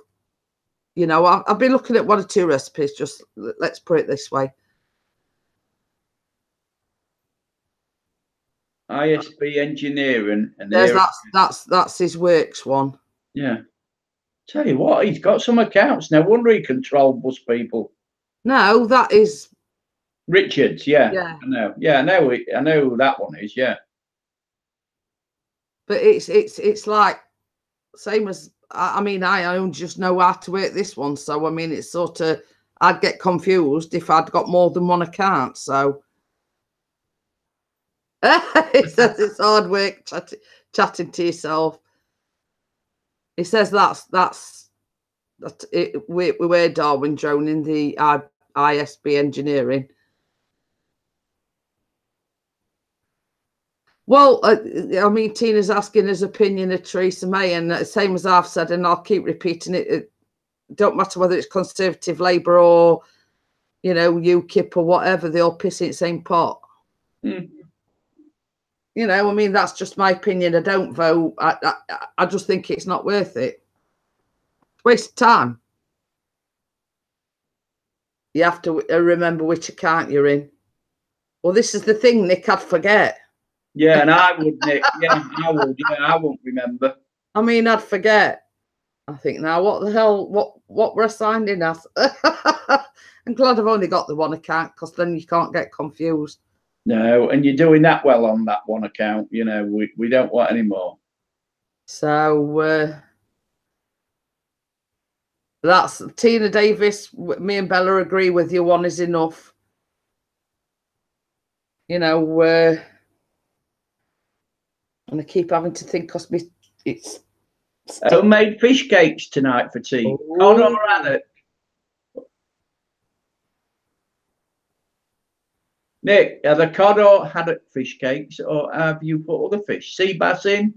you know, I've been looking at 1 or 2 recipes. Just let's put it this way. ISB Engineering, and that's his works one. Yeah. Tell you what, he's got some accounts. No wonder he can troll bus people. No, that is Richards. Yeah. Yeah. I know. Yeah, I know who that one is. Yeah. But it's like same as I mean, I only just know how to work this one, so I mean, it's sort of I'd get confused if I'd got more than one account. So it says it's hard work chatting to yourself. He says that's it. We were Darwin drone in the ISB Engineering. Well, I mean, Tina's asking his opinion of Theresa May, and same as I've said, and I'll keep repeating it. It don't matter whether it's Conservative, Labour, or you know UKIP or whatever. They all piss in the same pot. Mm. You know, I mean, that's just my opinion. I don't vote. I just think it's not worth it. Waste of time. You have to remember which account you're in. Well, this is the thing, Nick. I'd forget. Yeah, and I would, Nick. Yeah, I would. Yeah, I won't remember. I mean, I'd forget. I think now, what the hell? What we're assigned in as? I'm glad I've only got the one account, because then you can't get confused. No, and you're doing that well on that one account. You know, we don't want any more. So that's Tina Davis. Me and Bella agree with you. One is enough. You know, and I keep having to think, because it's homemade fish cakes tonight for tea. Cod or haddock? Nick, are the cod or haddock fish cakes, or have you put other fish? Sea bass in?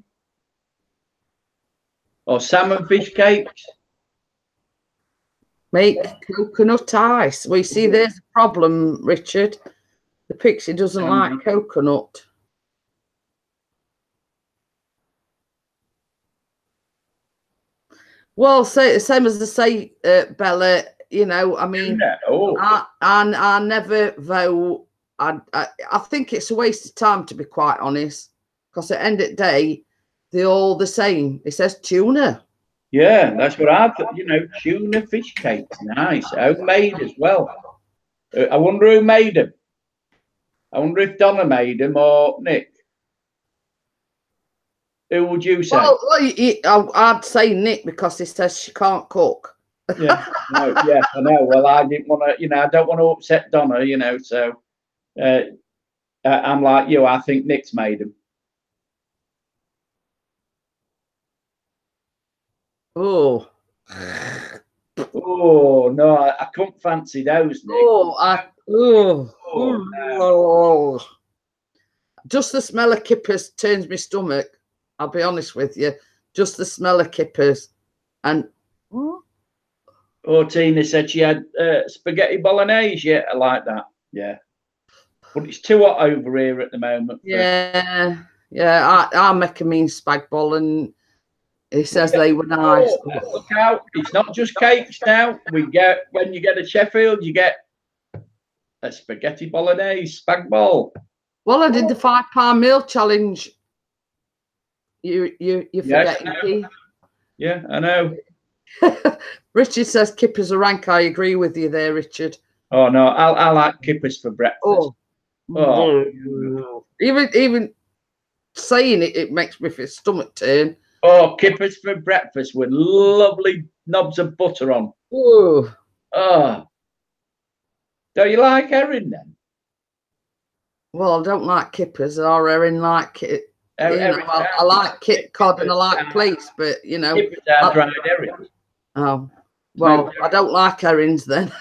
Or salmon fish cakes? Make coconut ice. We see there's a problem, Richard. The Pixie doesn't like coconut. Well, same as I say, Bella. You know, I mean, no. I never vote. I think it's a waste of time, to be quite honest, because at the end of the day, they're all the same. It says tuna. Yeah, that's what I thought. You know, tuna fish cakes, nice, homemade as well. I wonder who made them. I wonder if Donna made them or Nick. Who would you say? Well, I'd say Nick, because he says she can't cook. Yeah, no, yeah, I know. Well, I didn't want to, you know, I don't want to upset Donna, you know, so I'm like you. I think Nick's made them. Oh. Oh no, I couldn't fancy those, Nick. No. Just the smell of kippers turns my stomach. I'll be honest with you. Just the smell of kippers. And Tina said she had spaghetti bolognese. Yeah, I like that. Yeah, but it's too hot over here at the moment. Yeah. I make a mean spag bol, and he says they were nice. Look out! It's not just cakes now. We get, when you get a Sheffield, you get a spaghetti bolognese spag bol. Well, I did the £5 meal challenge. You forgetting? Yeah, I know. Richard says kippers are rank. I agree with you there, Richard. Oh no, I like kippers for breakfast. Even saying it makes me feel stomach turn. Oh, kippers for breakfast with lovely knobs of butter on. Oh. Don't you like herring then? Well, I don't like kippers or herring like it. I like kit cod and I like plaice, but you know, kippers are dried herrings. Oh, well, I don't like herrings then.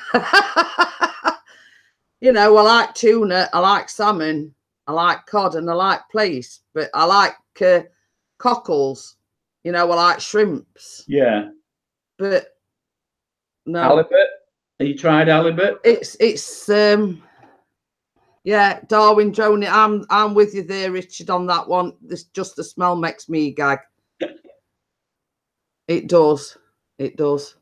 You know, I like tuna, I like salmon, I like cod, and I like plaice, but I like cockles. You know, I like shrimps. Yeah. but no. Halibut? Have you tried halibut? It's yeah, Darwin Droney. I'm with you there, Richard, on that one. This just the smell makes me gag. It does. It does.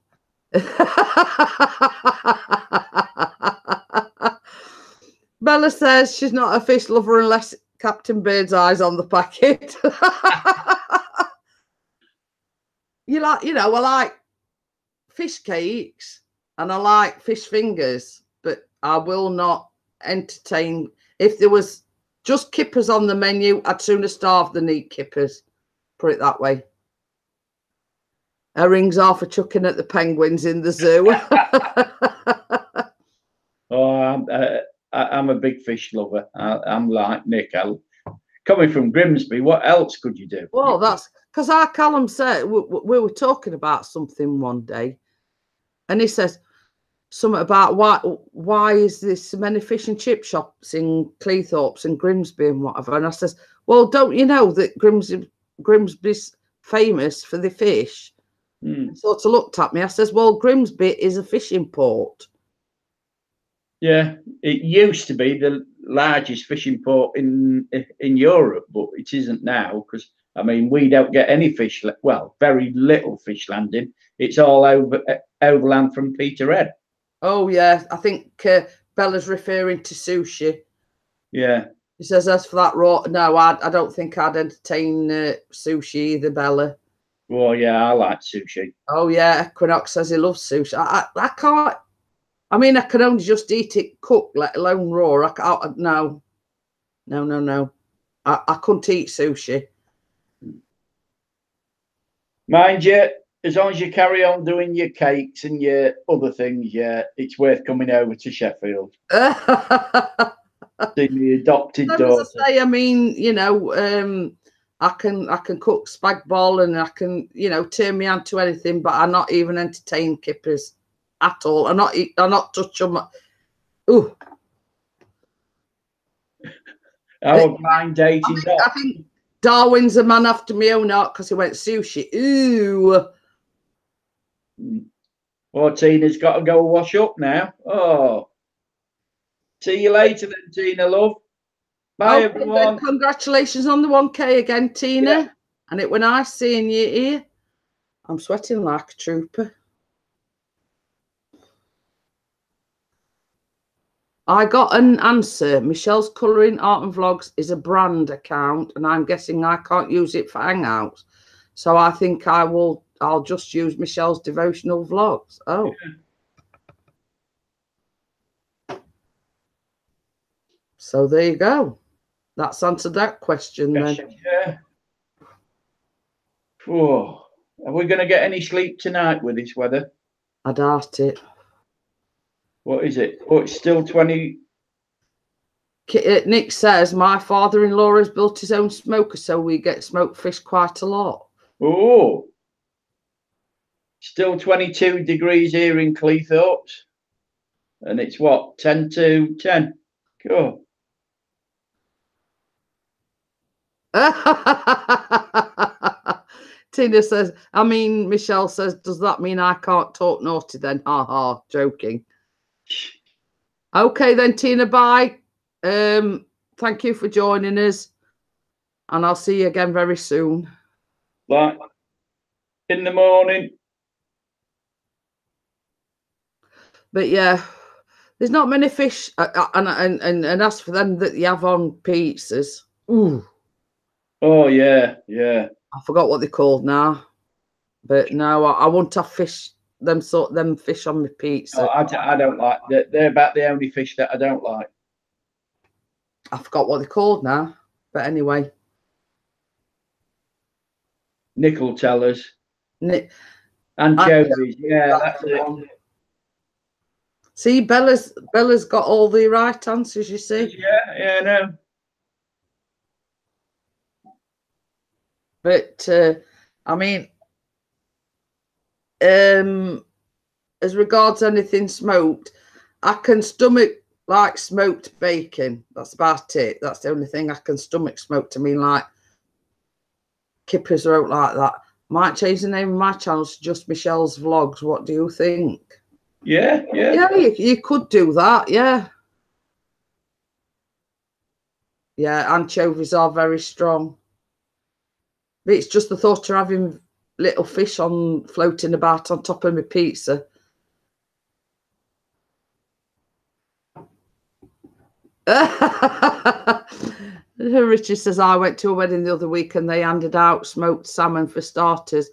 Bella says she's not a fish lover unless Captain Birdseye's on the packet. You know, I like fish cakes and I like fish fingers, but I will not entertain. If there was just kippers on the menu, I'd sooner starve than eat kippers. Put it that way. Herrings are for chucking at the penguins in the zoo. Oh, I'm a big fish lover. I'm like Nick. Coming from Grimsby, what else could you do? Well, that's because our Callum said we were talking about something one day, and he says something about why is there so many fish and chip shops in Cleethorpes and Grimsby and whatever. And I says, well, don't you know that Grimsby's famous for the fish? Sort of looked at me. I says, well, Grimsby is a fishing port. Yeah, it used to be the largest fishing port in Europe, but it isn't now because, I mean, we don't get any fish. Well, very little fish landing. It's all overland from Peterhead. Oh, yeah. I think Bella's referring to sushi. Yeah. He says, as for that raw, no, I don't think I'd entertain sushi either, Bella. Well, yeah, I like sushi. Oh, yeah. Equinox says he loves sushi. I can't. I mean, I can only just eat it cooked, let alone raw. No. I couldn't eat sushi. Mind you, as long as you carry on doing your cakes and your other things, yeah, it's worth coming over to Sheffield. See the adopted daughter. As I say, I mean, you know, I can cook spag bol and I can, you know, turn me on to anything, but I'm not even entertain kippers at all. I'm not touching my. Ooh. Our blind dating. I think Darwin's a man after my own heart because he went sushi. Ooh. Well, Tina's got to go wash up now. Oh. See you later then, Tina, love. Bye, everyone. Congratulations on the 1K again, Tina. Yeah. And it was nice seeing you here. I'm sweating like a trooper. I got an answer. Michelle's Colouring Art and Vlogs is a brand account, and I'm guessing I can't use it for Hangouts. So I think I'll just use Michelle's Devotional Vlogs. Oh. Yeah. So there you go. That's answered that question then. Yeah. Oh, are we going to get any sleep tonight with this weather? I doubt it. What is it? Oh, it's still 20. Nick says, my father-in-law has built his own smoker, so we get smoked fish quite a lot. Oh. Still 22 degrees here in Cleethorpes. And it's what? 10 to 10. Cool. Tina says, I mean, Michelle says, does that mean I can't talk naughty then? Ha ha, joking. Okay then, Tina, bye. Thank you for joining us. And I'll see you again very soon. Bye. In the morning. But yeah, there's not many fish. And as for them that you have on pizzas. Ooh. Oh, yeah, yeah. I forgot what they're called now. But no, I won't have fish. Them fish on my pizza. Oh, I don't like. They're about the only fish that I don't like. I forgot what they're called now. But anyway. Nick will tell us. Anchovies. Yeah, that's it. See, Bella's got all the right answers, you see. Yeah, I know. But I mean, as regards anything smoked, I can stomach like smoked bacon. That's about it. That's the only thing I can stomach smoked. I mean, like kippers are out like that. Might change the name of my channel to just Michelle's Vlogs. What do you think? Yeah, yeah. Yeah, you could do that, yeah. Yeah, anchovies are very strong. But it's just the thought of having little fish on floating about on top of my pizza. Richie says, I went to a wedding the other week and they handed out smoked salmon for starters.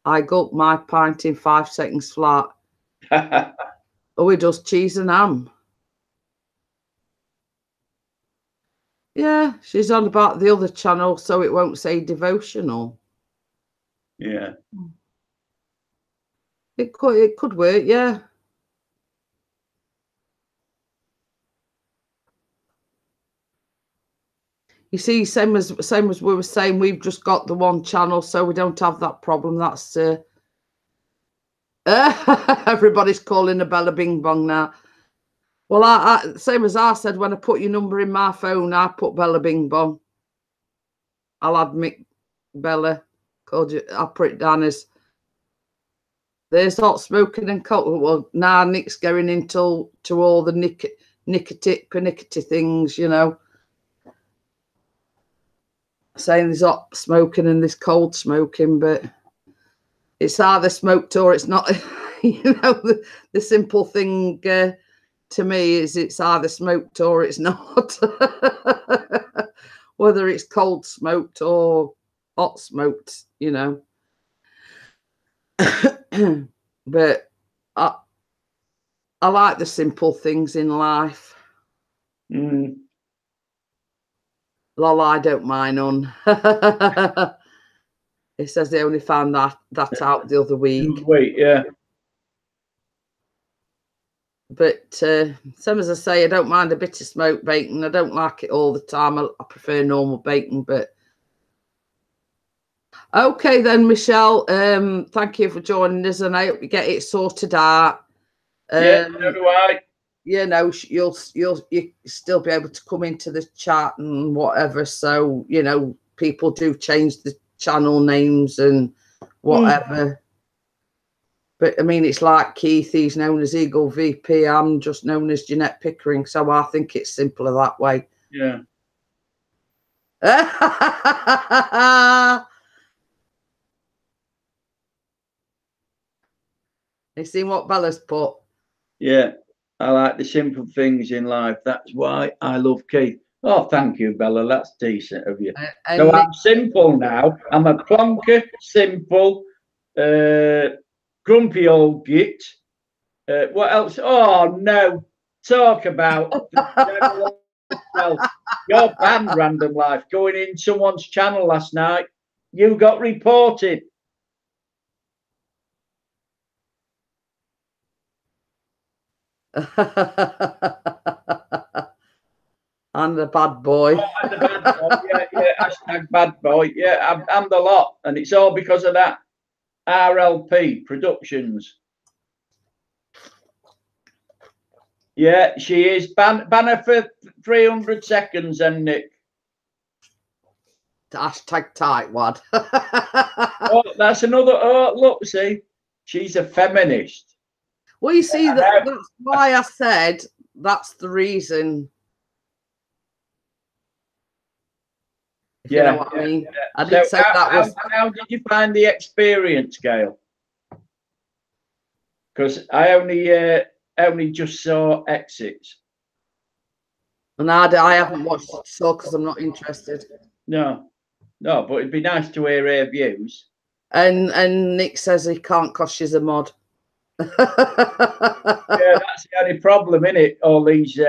I gulped my pint in 5 seconds flat. Oh, he does cheese and ham. Yeah, she's on about the other channel, so it won't say devotional. Yeah. It could work, yeah. You see, same as we were saying, we've just got the one channel, so we don't have that problem. That's everybody's calling a Bella Bing Bong now. Well, I same as I said, when I put your number in my phone, I put Bella Bing Bong. I'll admit Bella. Called you. I'll put it down as there's hot smoking and cold. Well, now Nick's going into all the nickety things, you know. Saying there's hot smoking and there's cold smoking, but it's either smoked or it's not. You know, the simple thing to me is it's either smoked or it's not. Whether it's cold smoked or hot smoked, you know. But I like the simple things in life. Mm. Lol, I don't mind none. It says they only found that out the other week. Wait, yeah. But same as I say, I don't mind a bit of smoked bacon. I don't like it all the time. I prefer normal bacon. But okay then, Michelle. Thank you for joining us, and I hope you get it sorted out. Yeah, so do I. You know, you'll still be able to come into the chat and whatever. So you know, people do change the channel names and whatever. But I mean, it's like Keith, he's known as Eagle VP. I'm just known as Jeanette Pickering. So I think it's simpler that way. Yeah. You seen what Bella's put? Yeah. I like the simple things in life. That's why I love Keith. Oh, thank you, Bella. That's decent of you. So I'm simple now. I'm a plonker, simple, grumpy old git. What else? Oh, no. Talk about your band, Random Life, going in someone's channel last night. You got reported. I'm the bad boy. Oh, I'm the bad boy. Yeah. Hashtag bad boy. Yeah, I'm the lot. And it's all because of that RLP Productions. Yeah, she is. Ban her for 300 seconds, and Nick. Hashtag tightwad. Oh, that's another. Oh, look, see, she's a feminist. Well, you see, that's why I said that's the reason. If you know what I mean. Yeah. I did say that was. How did you find the experience, Gail? Because I only just saw exits. And I haven't watched it so because I'm not interested. No, but it'd be nice to hear her views. And Nick says he can't because she's a mod. Yeah, that's the only problem, isn't it? All these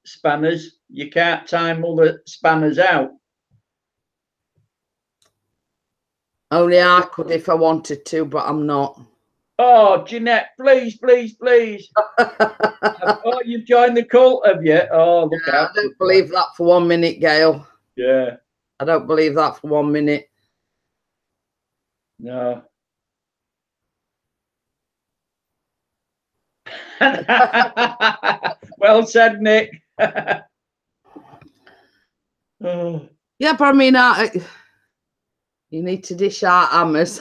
spanners. You can't time all the spanners out. Only I could if I wanted to, but I'm not. Oh, Jeanette, please. Oh, you've joined the cult, have you? Oh, look out. I don't believe that for 1 minute, Gail. Yeah. I don't believe that for 1 minute. No. Well said, Nick. Oh. Yeah, but I mean, You need to dish out hammers.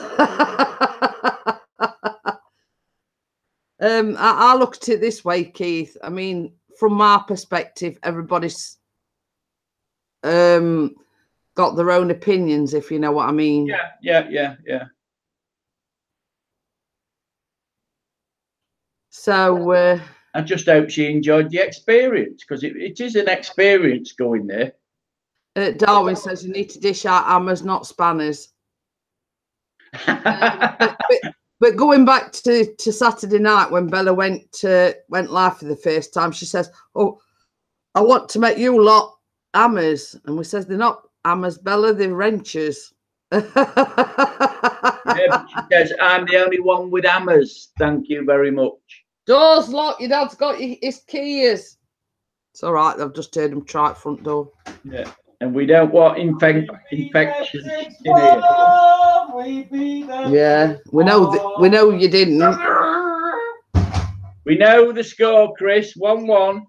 I look at it this way, Keith. I mean, from my perspective, everybody's got their own opinions, if you know what I mean. Yeah. So I just hope she enjoyed the experience, because it is an experience going there. Darwin says you need to dish out hammers, not spanners. But going back to Saturday night when Bella went live for the first time, she says, "Oh, I want to make you lot hammers," and we says they're not hammers, Bella, they're wrenches. Yeah, but she says, "I'm the only one with hammers. Thank you very much." Doors locked. Your dad's got his keys. It's all right. I've just heard him try at front door. Yeah, and we don't want infections in here. Yeah, we know you didn't. We know the score, Chris. 1-1.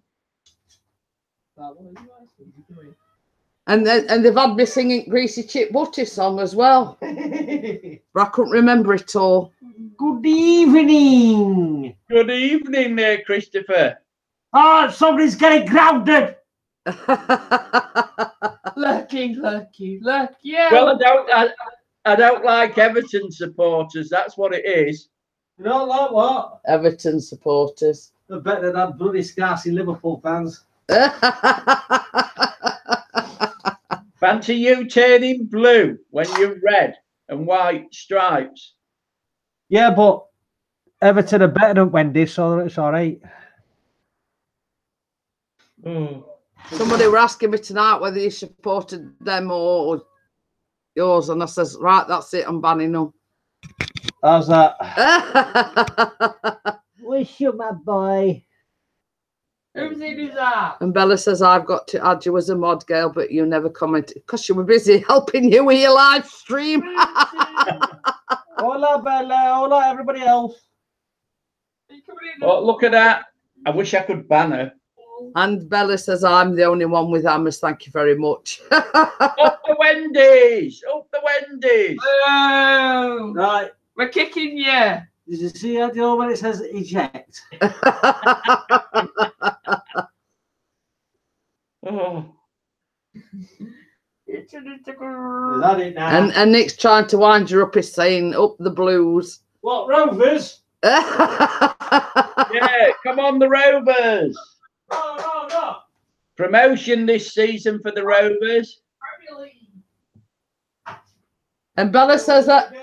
And they've had me singing Greasy Chip Butty song as well. But I couldn't remember it all. Good evening. Good evening there, Christopher. Oh, somebody's getting grounded. Lucky. Well, I don't like Everton supporters. That's what it is. You don't like what? Everton supporters. They're better than that bloody scarcy Liverpool fans. Fancy you turning blue when you're red and white stripes. Yeah, but Everton are better than Wendy's, so it's all right. Somebody were asking me tonight whether you supported them or yours, and I says, right, that's it, I'm banning them. How's that? Wish you, my boy. Who's in that? And Bella says, I've got to add you as a mod, Gail, but you never commented because you were busy helping you with your live stream. Hola, Bella. Hola, everybody else. Oh, look at that. I wish I could ban her. And Bella says, I'm the only one with hammers. Thank you very much. Up the Wendy's. Up the Wendy's. Oh, Right. we're kicking you. Did you see that deal when it says eject? Oh. Is that it now? And Nick's trying to wind you up. He's saying, up the Blues. What, Rovers? Yeah, come on, the Rovers. No. Promotion this season for the Rovers. And Bella says that.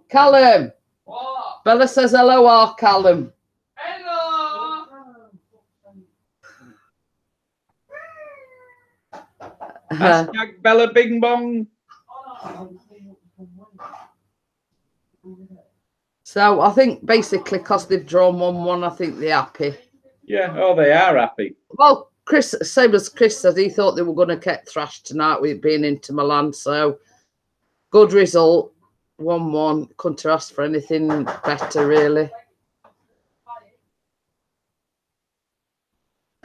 Callum. What? Bella says, hello, Callum. Hello. Hashtag Bella Bing Bong. So I think basically because they've drawn 1-1, I think they're happy. Yeah, oh, they are happy. Well, Chris, same as Chris said, he thought they were going to get thrashed tonight with being into Milan. So good result, 1-1. Couldn't have asked for anything better, really.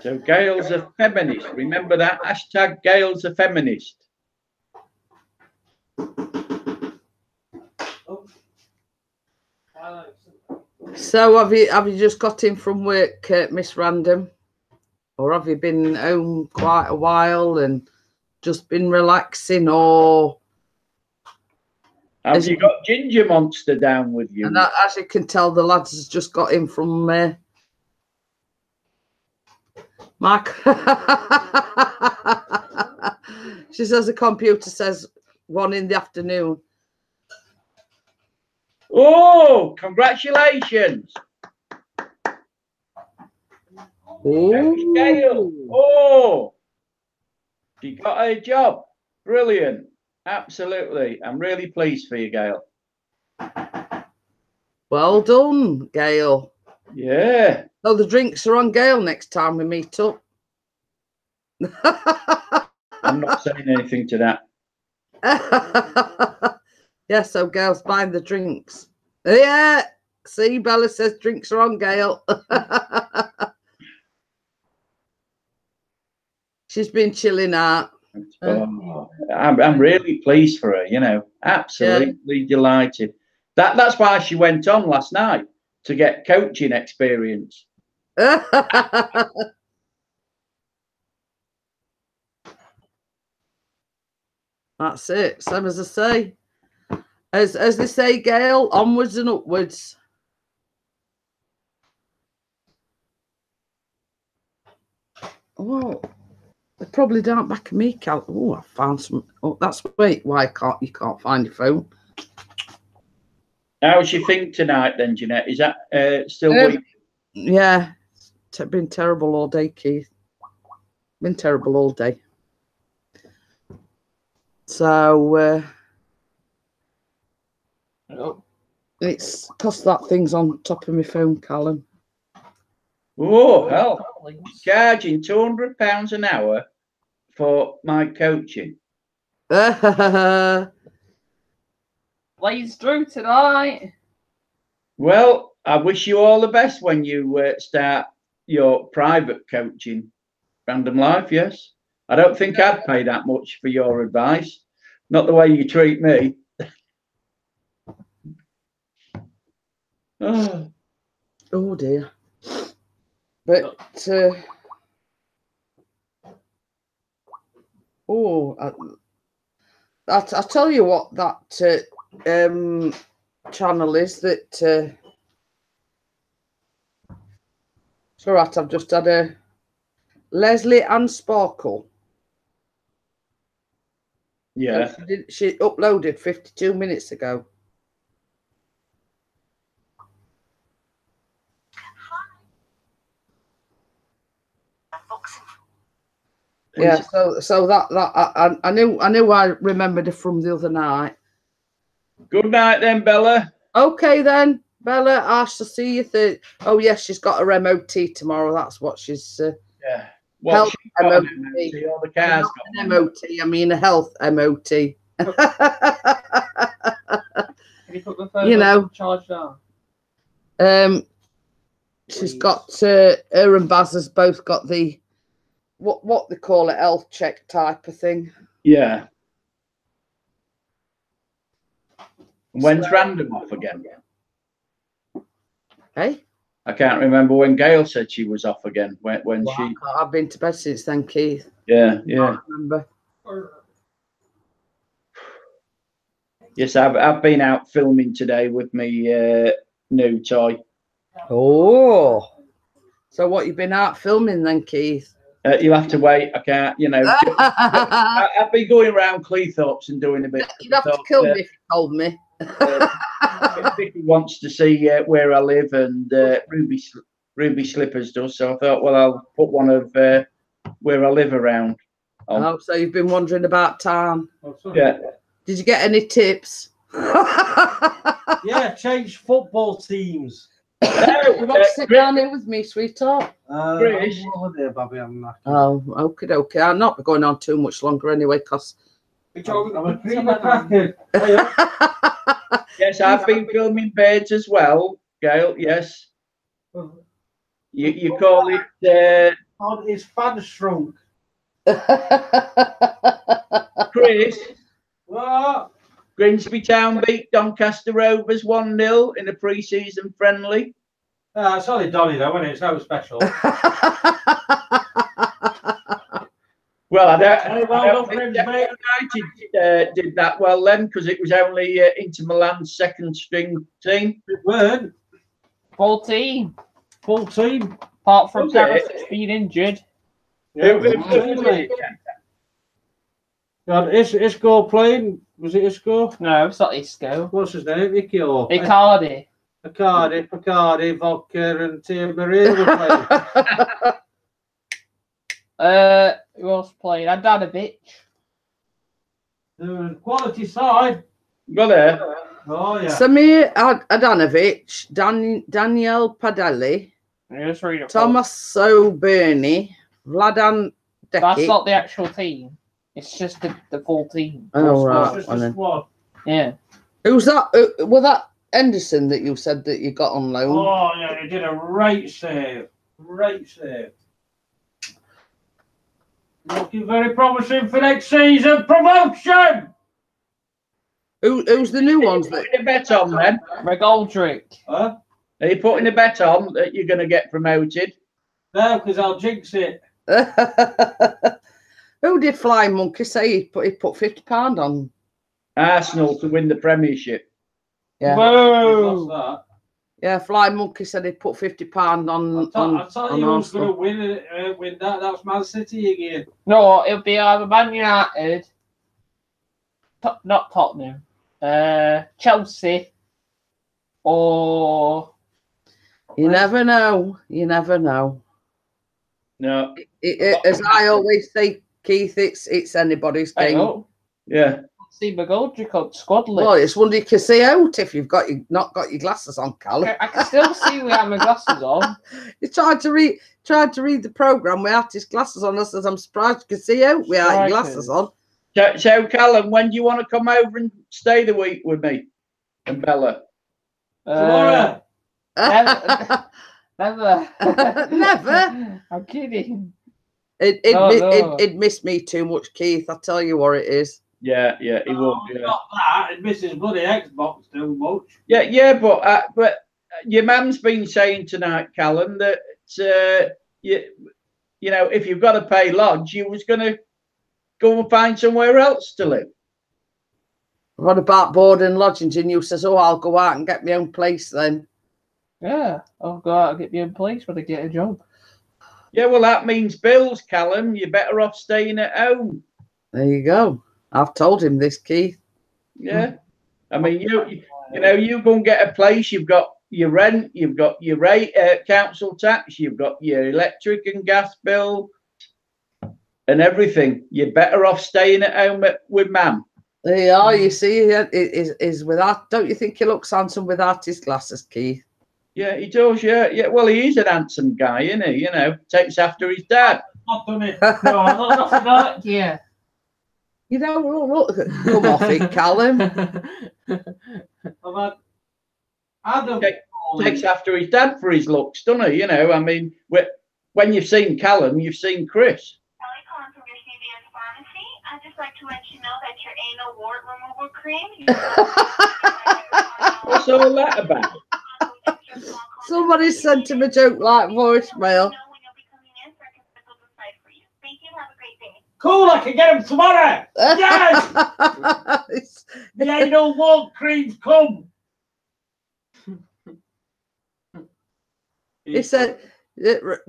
So Gail's a feminist. Remember that? Hashtag Gail's a feminist. So have you just got in from work, Miss Random? Or have you been home quite a while and just been relaxing, or Have you got Ginger Monster down with you? And as you can tell, the lads has just got in from Mark. She says the computer says 1 in the afternoon. Oh, congratulations. Ooh. Gail. Oh, she got a job. Brilliant. Absolutely. I'm really pleased for you, Gail. Well done, Gail. Yeah. So the drinks are on Gail next time we meet up. I'm not saying anything to that. Yeah, so Gail's buying the drinks. Yeah. See, Bella says drinks are on Gail. She's been chilling out. Oh, I'm really pleased for her, you know, absolutely delighted. That's why she went on last night to get coaching experience. That's it. Same as I say. As they say, Gail, onwards and upwards. Oh, they probably don't back of me, Cal. Oh, I found some. Oh, that's why you can't find your phone. How's your thing tonight then, Jeanette? Is that still weak? Yeah, it's been terrible all day, Keith. Been terrible all day. So it's cost that thing's on top of my phone, Callum. Oh, hell. Charging £200 an hour for my coaching. Blaze through tonight. Well, I wish you all the best when you start your private coaching. Random Life, yes. I don't think I'd pay that much for your advice. Not the way you treat me. Oh dear. But I tell you what that channel is that it's all right, I've just had a Leslie Ann Sparkle. Yeah. She uploaded 52 minutes ago. Yeah, so that I knew I remembered her from the other night. Good night then, Bella. Okay then, Bella. I shall see you. Oh yes, she's got her MOT tomorrow. That's what she's. Yeah. Well, health MOT. All the cars Not an MOT. I mean a health MOT. Can you put the phone You know. charge down? She's got her and Baz has both got the what they call it, health check type of thing. Yeah. When's Random off again? Hey? I can't remember when Gail said she was off again. When she. I've been to bed since then, Keith. Yeah. I can't remember. Yes, I've been out filming today with me new toy. Oh. So what, you've been out filming then, Keith? You'll have to wait. I can't, you know. I've been going around Cleethorpes and doing a bit. You'd have to kill me if you told me. Vicky wants to see where I live, and Ruby Slippers does. So I thought, well, I'll put one of where I live around. Oh, so you've been wandering about town. Yeah. Did you get any tips? Yeah, change football teams. You want to sit down here with me, sweetheart? Chris. Oh, okay. I'll not be going on too much longer anyway, because I'm a creamer cracker. Yes, I've been filming birds as well, Gail. Yes. You call it On his fan shrunk. Chris. What? Grimsby Town beat Doncaster Rovers 1-0 in a pre-season friendly. It's only Donny though, isn't it? It's no special. Well, I don't Hey, think United did that well then, because it was only Inter Milan's second string team. It weren't. Full team. Full team. Apart from Was it? Perisic being injured. Yeah, Who- God, Isco playing? Was it Isco? No, it's not Isco. What's his name? Icky or Icardi. Picardi, Vodka, and Thierry Maria were playing. Who else playing? Adanovic. The quality side. Go there. Oh yeah. Samir Adanovic, Daniel Padelli, Just read it. Thomas O'Burney, Vladan That's Dekic. not the actual team. It's just the full team. Oh, right. It's just and a then- squad. Yeah. Who's that? Was that Henderson that you said that you got on loan? Oh yeah, he did a great save. Great save. Looking very promising for next season. Promotion! Who's the new ones that? Putting a bet on then? McGoldrick. Huh? Are you putting a bet on that you're going to get promoted? No, because I'll jinx it. Who did Flying Monkey say he put £50 on? Arsenal to win the Premiership. Yeah, Whoa! That. yeah. Flying Monkey said he put £50 on. I thought you was going Arsenal. to win that. That's Man City again. No, it'll be either Man United, not Tottenham, Chelsea, or You never know. You never know. No. As I always say, Keith, it's anybody's I game. know. Yeah. See McGoldrick on squad list. Well, it's wonder you can see out if you've not got your glasses on, Callum. I can still see without my glasses on. He tried to read the programme without his glasses on. I said, I'm surprised you can see out without your glasses on. So, Callum, when do you want to come over and stay the week with me and Bella? Tomorrow. Never. Never. I'm kidding. It'd miss me too much, Keith. I tell you what it is. Yeah, he won't. Yeah. Not that. It misses bloody Xbox too much. Yeah, but your mum's been saying tonight, Callum, that you know, if you've got to pay lodge, you was going to go and find somewhere else to live. What about board and lodgings? And you says, oh, I'll go out and get my own place then. Yeah, I'll go out and get me in place when I get a job. Yeah, well, that means bills, Callum. You're better off staying at home. There you go. I've told him this, Keith. Yeah. I mean, you know, you go and get a place, you've got your rent, you've got your council tax, you've got your electric and gas bill and everything. You're better off staying at home with Mum. There you are. You see, is without. Don't you think he looks handsome without his glasses, Keith? Yeah, he does. Yeah. Well, he is an handsome guy, isn't he? You know, takes after his dad. Not done it. No, not for that. Yeah. You know, look, come off it, Callum. Adam Takes after his dad for his looks, doesn't he? You know, I mean, when you've seen Callum, you've seen Chris. Kelly calling from your CVS pharmacy. I'd just like to let you know that your anal wart removal cream. What's all that about? Somebody sent him a joke like voicemail. Thank you. Have a great day. Cool, I can get him tomorrow. Yes! The anal wart creams come. He said,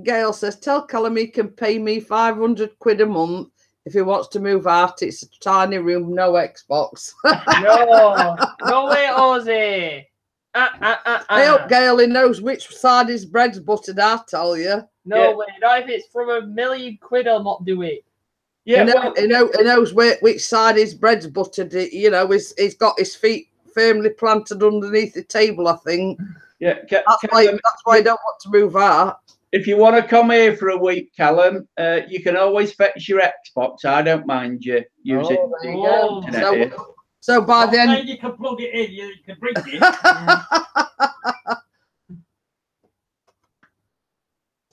Gail says, tell Callum he can pay me 500 quid a month if he wants to move out. It's a tiny room, no Xbox. No way, Ozzy. I hope Gail he knows which side his bread's buttered, I tell you. No way. Not if it's from £1 million, I'll not do it. Yeah, he knows which side his bread's buttered. You know, he's got his feet firmly planted underneath the table, I think. Yeah, That's why I don't want to move out. if you want to come here for a week, Callum, you can always fetch your Xbox. I don't mind you using There you go. the internet here. So by then, You can plug it in, you can bring it.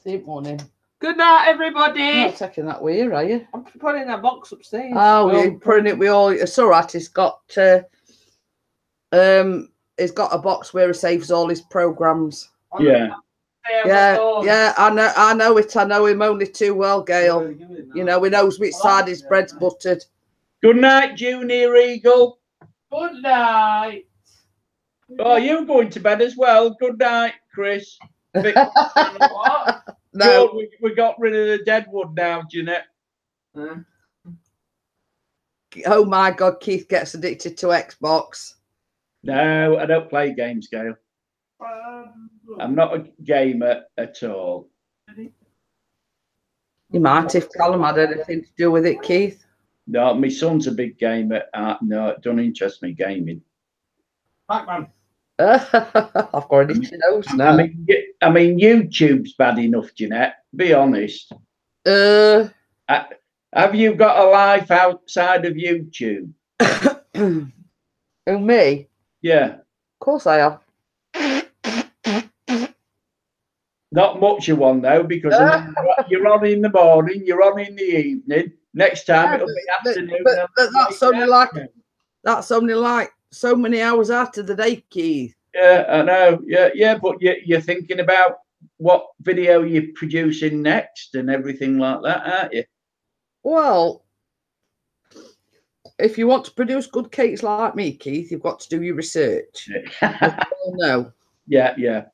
Good morning. Good night, You're everybody. not taking that with you, are you? I'm putting that box upstairs. Oh, you're putting it with all. It's all right. He's got a box where he saves all his programs. Yeah. Yeah. I know it. I know him only too well, Gail. You know, he knows which side his bread's buttered. Good night, Junior Eagle. Good night. Oh, you're going to bed as well. Good night, Chris. What? No, Good, we got rid of the deadwood now, Jeanette. oh my God, Keith gets addicted to Xbox. No, I don't play games, Gail. I'm not a gamer at all. You might if Callum had anything to do with it, Keith. No, my son's a big gamer. No, it don't interest me gaming. Pac-Man. I've got an itchy nose now. I mean, YouTube's bad enough, Jeanette. Be honest. Uh, Have you got a life outside of YouTube? who, me? Yeah. Of course I have. Not much of one though, because I mean, you're on in the morning, you're on in the evening. Next time it'll be afternoon. But that's only like so many hours out of the day, Keith. Yeah, I know. Yeah, but you're thinking about what video you're producing next and everything like that, aren't you? Well, if you want to produce good cakes like me, Keith, you've got to do your research. No. Yeah.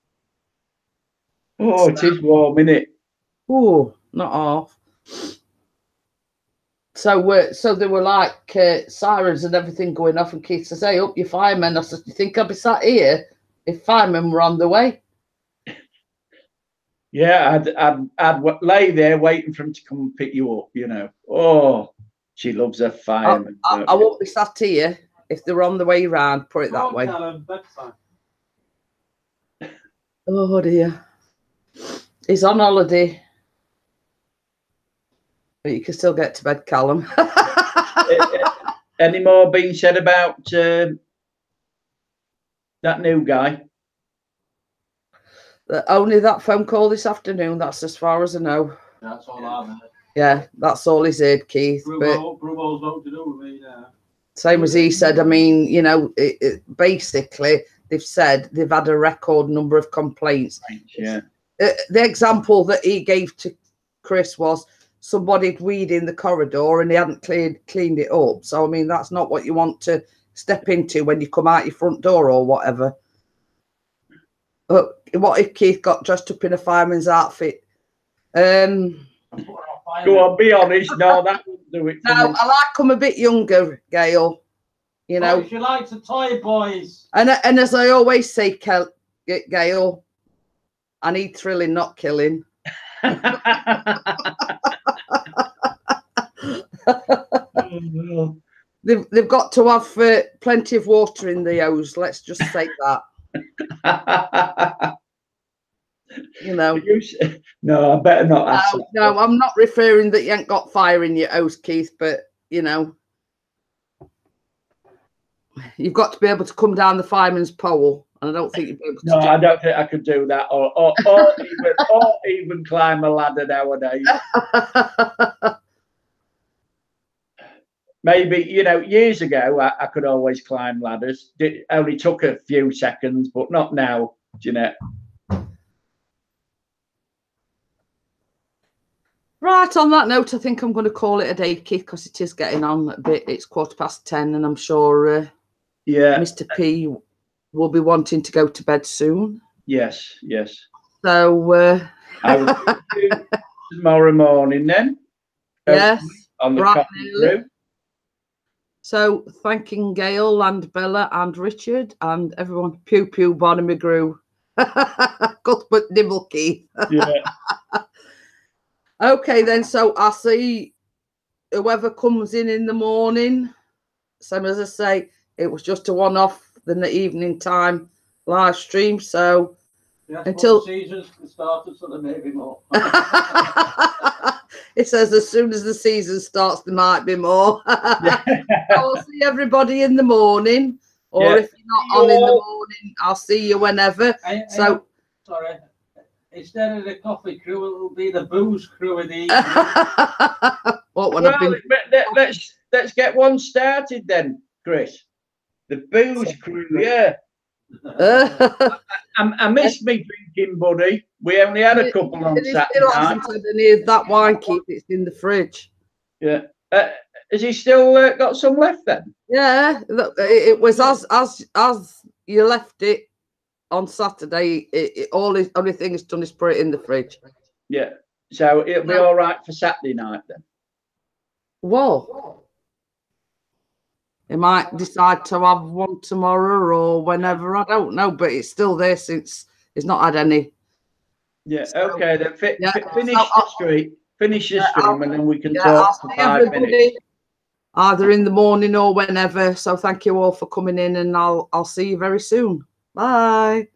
Oh, it is warm, isn't it? Oh, not half. So there were like sirens and everything going off, and Keith says, "Hey, up, you firemen." I said, "You think I'd be sat here if firemen were on the way?" Yeah, I'd lay there waiting for him to come and pick you up. You know. Oh, she loves her firemen. I won't be sat here if they were on the way round. Put it that way. Oh dear. He's on holiday. But you can still get to bed, Callum. Any more being said about that new guy? Only that phone call this afternoon. That's as far as I know. That's all I know. Yeah, that's all he's heard, Keith. Brumo's not to do with me now. Same as he said. I mean, you know, basically, they've said they've had a record number of complaints. Yeah. The example that he gave to Chris was somebody'd weed in the corridor and they hadn't cleaned it up. So, I mean, that's not what you want to step into when you come out your front door or whatever. But what if Keith got dressed up in a fireman's outfit? Go on, be honest. No, that wouldn't do it. No, I like them a bit younger, Gail. You know. She likes the toy boys. And as I always say, Gail, I need thrilling, not killing. They've got to have plenty of water in the hose. Let's just say that. You know. No, I better not ask. No, I'm not referring that you ain't got fire in your hose, Keith, but you know, you've got to be able to come down the fireman's pole. And I don't think you'd be able to. No, I don't think I could do that, or even climb a ladder nowadays. Maybe, you know, years ago I could always climb ladders. It only took a few seconds, but not now, Jeanette. Right, on that note, I think I'm going to call it a day, Keith, because it is getting on a bit. It's 10:15, and I'm sure Mr. P will be wanting to go to bed soon. Yes. So I will do tomorrow morning then. Yes, on the right room. So thanking Gail and Bella and Richard and everyone. Pew pew, Bonnie McGrew. Cuthbert Nibble, Keith. Yeah. Okay then, so I'll see whoever comes in the morning. Same as I say, it was just a one-off in the evening time live stream. So until the season's started, so there may be more. It says as soon as the season starts, there might be more. I'll see everybody in the morning, or if you're not on in the morning, I'll see you whenever. Sorry. Instead of the coffee crew, it'll be the booze crew in the evening. Let's get one started then, Chris. The booze crew, yeah. I missed me drinking, buddy. We only had a couple on Saturday night. That wine, Keith, it's in the fridge. Yeah. Has he still got some left then? Yeah. It was as you left it on Saturday. Only thing it's done is put it in the fridge. Yeah. So it'll be all right for Saturday night then. Whoa. He might decide to have one tomorrow or whenever. I don't know, but it's still there since he's not had any. Yeah. So, okay. Then finish the stream. Finish the stream, and then we can talk for 5 minutes. Either in the morning or whenever. So thank you all for coming in, and I'll see you very soon. Bye.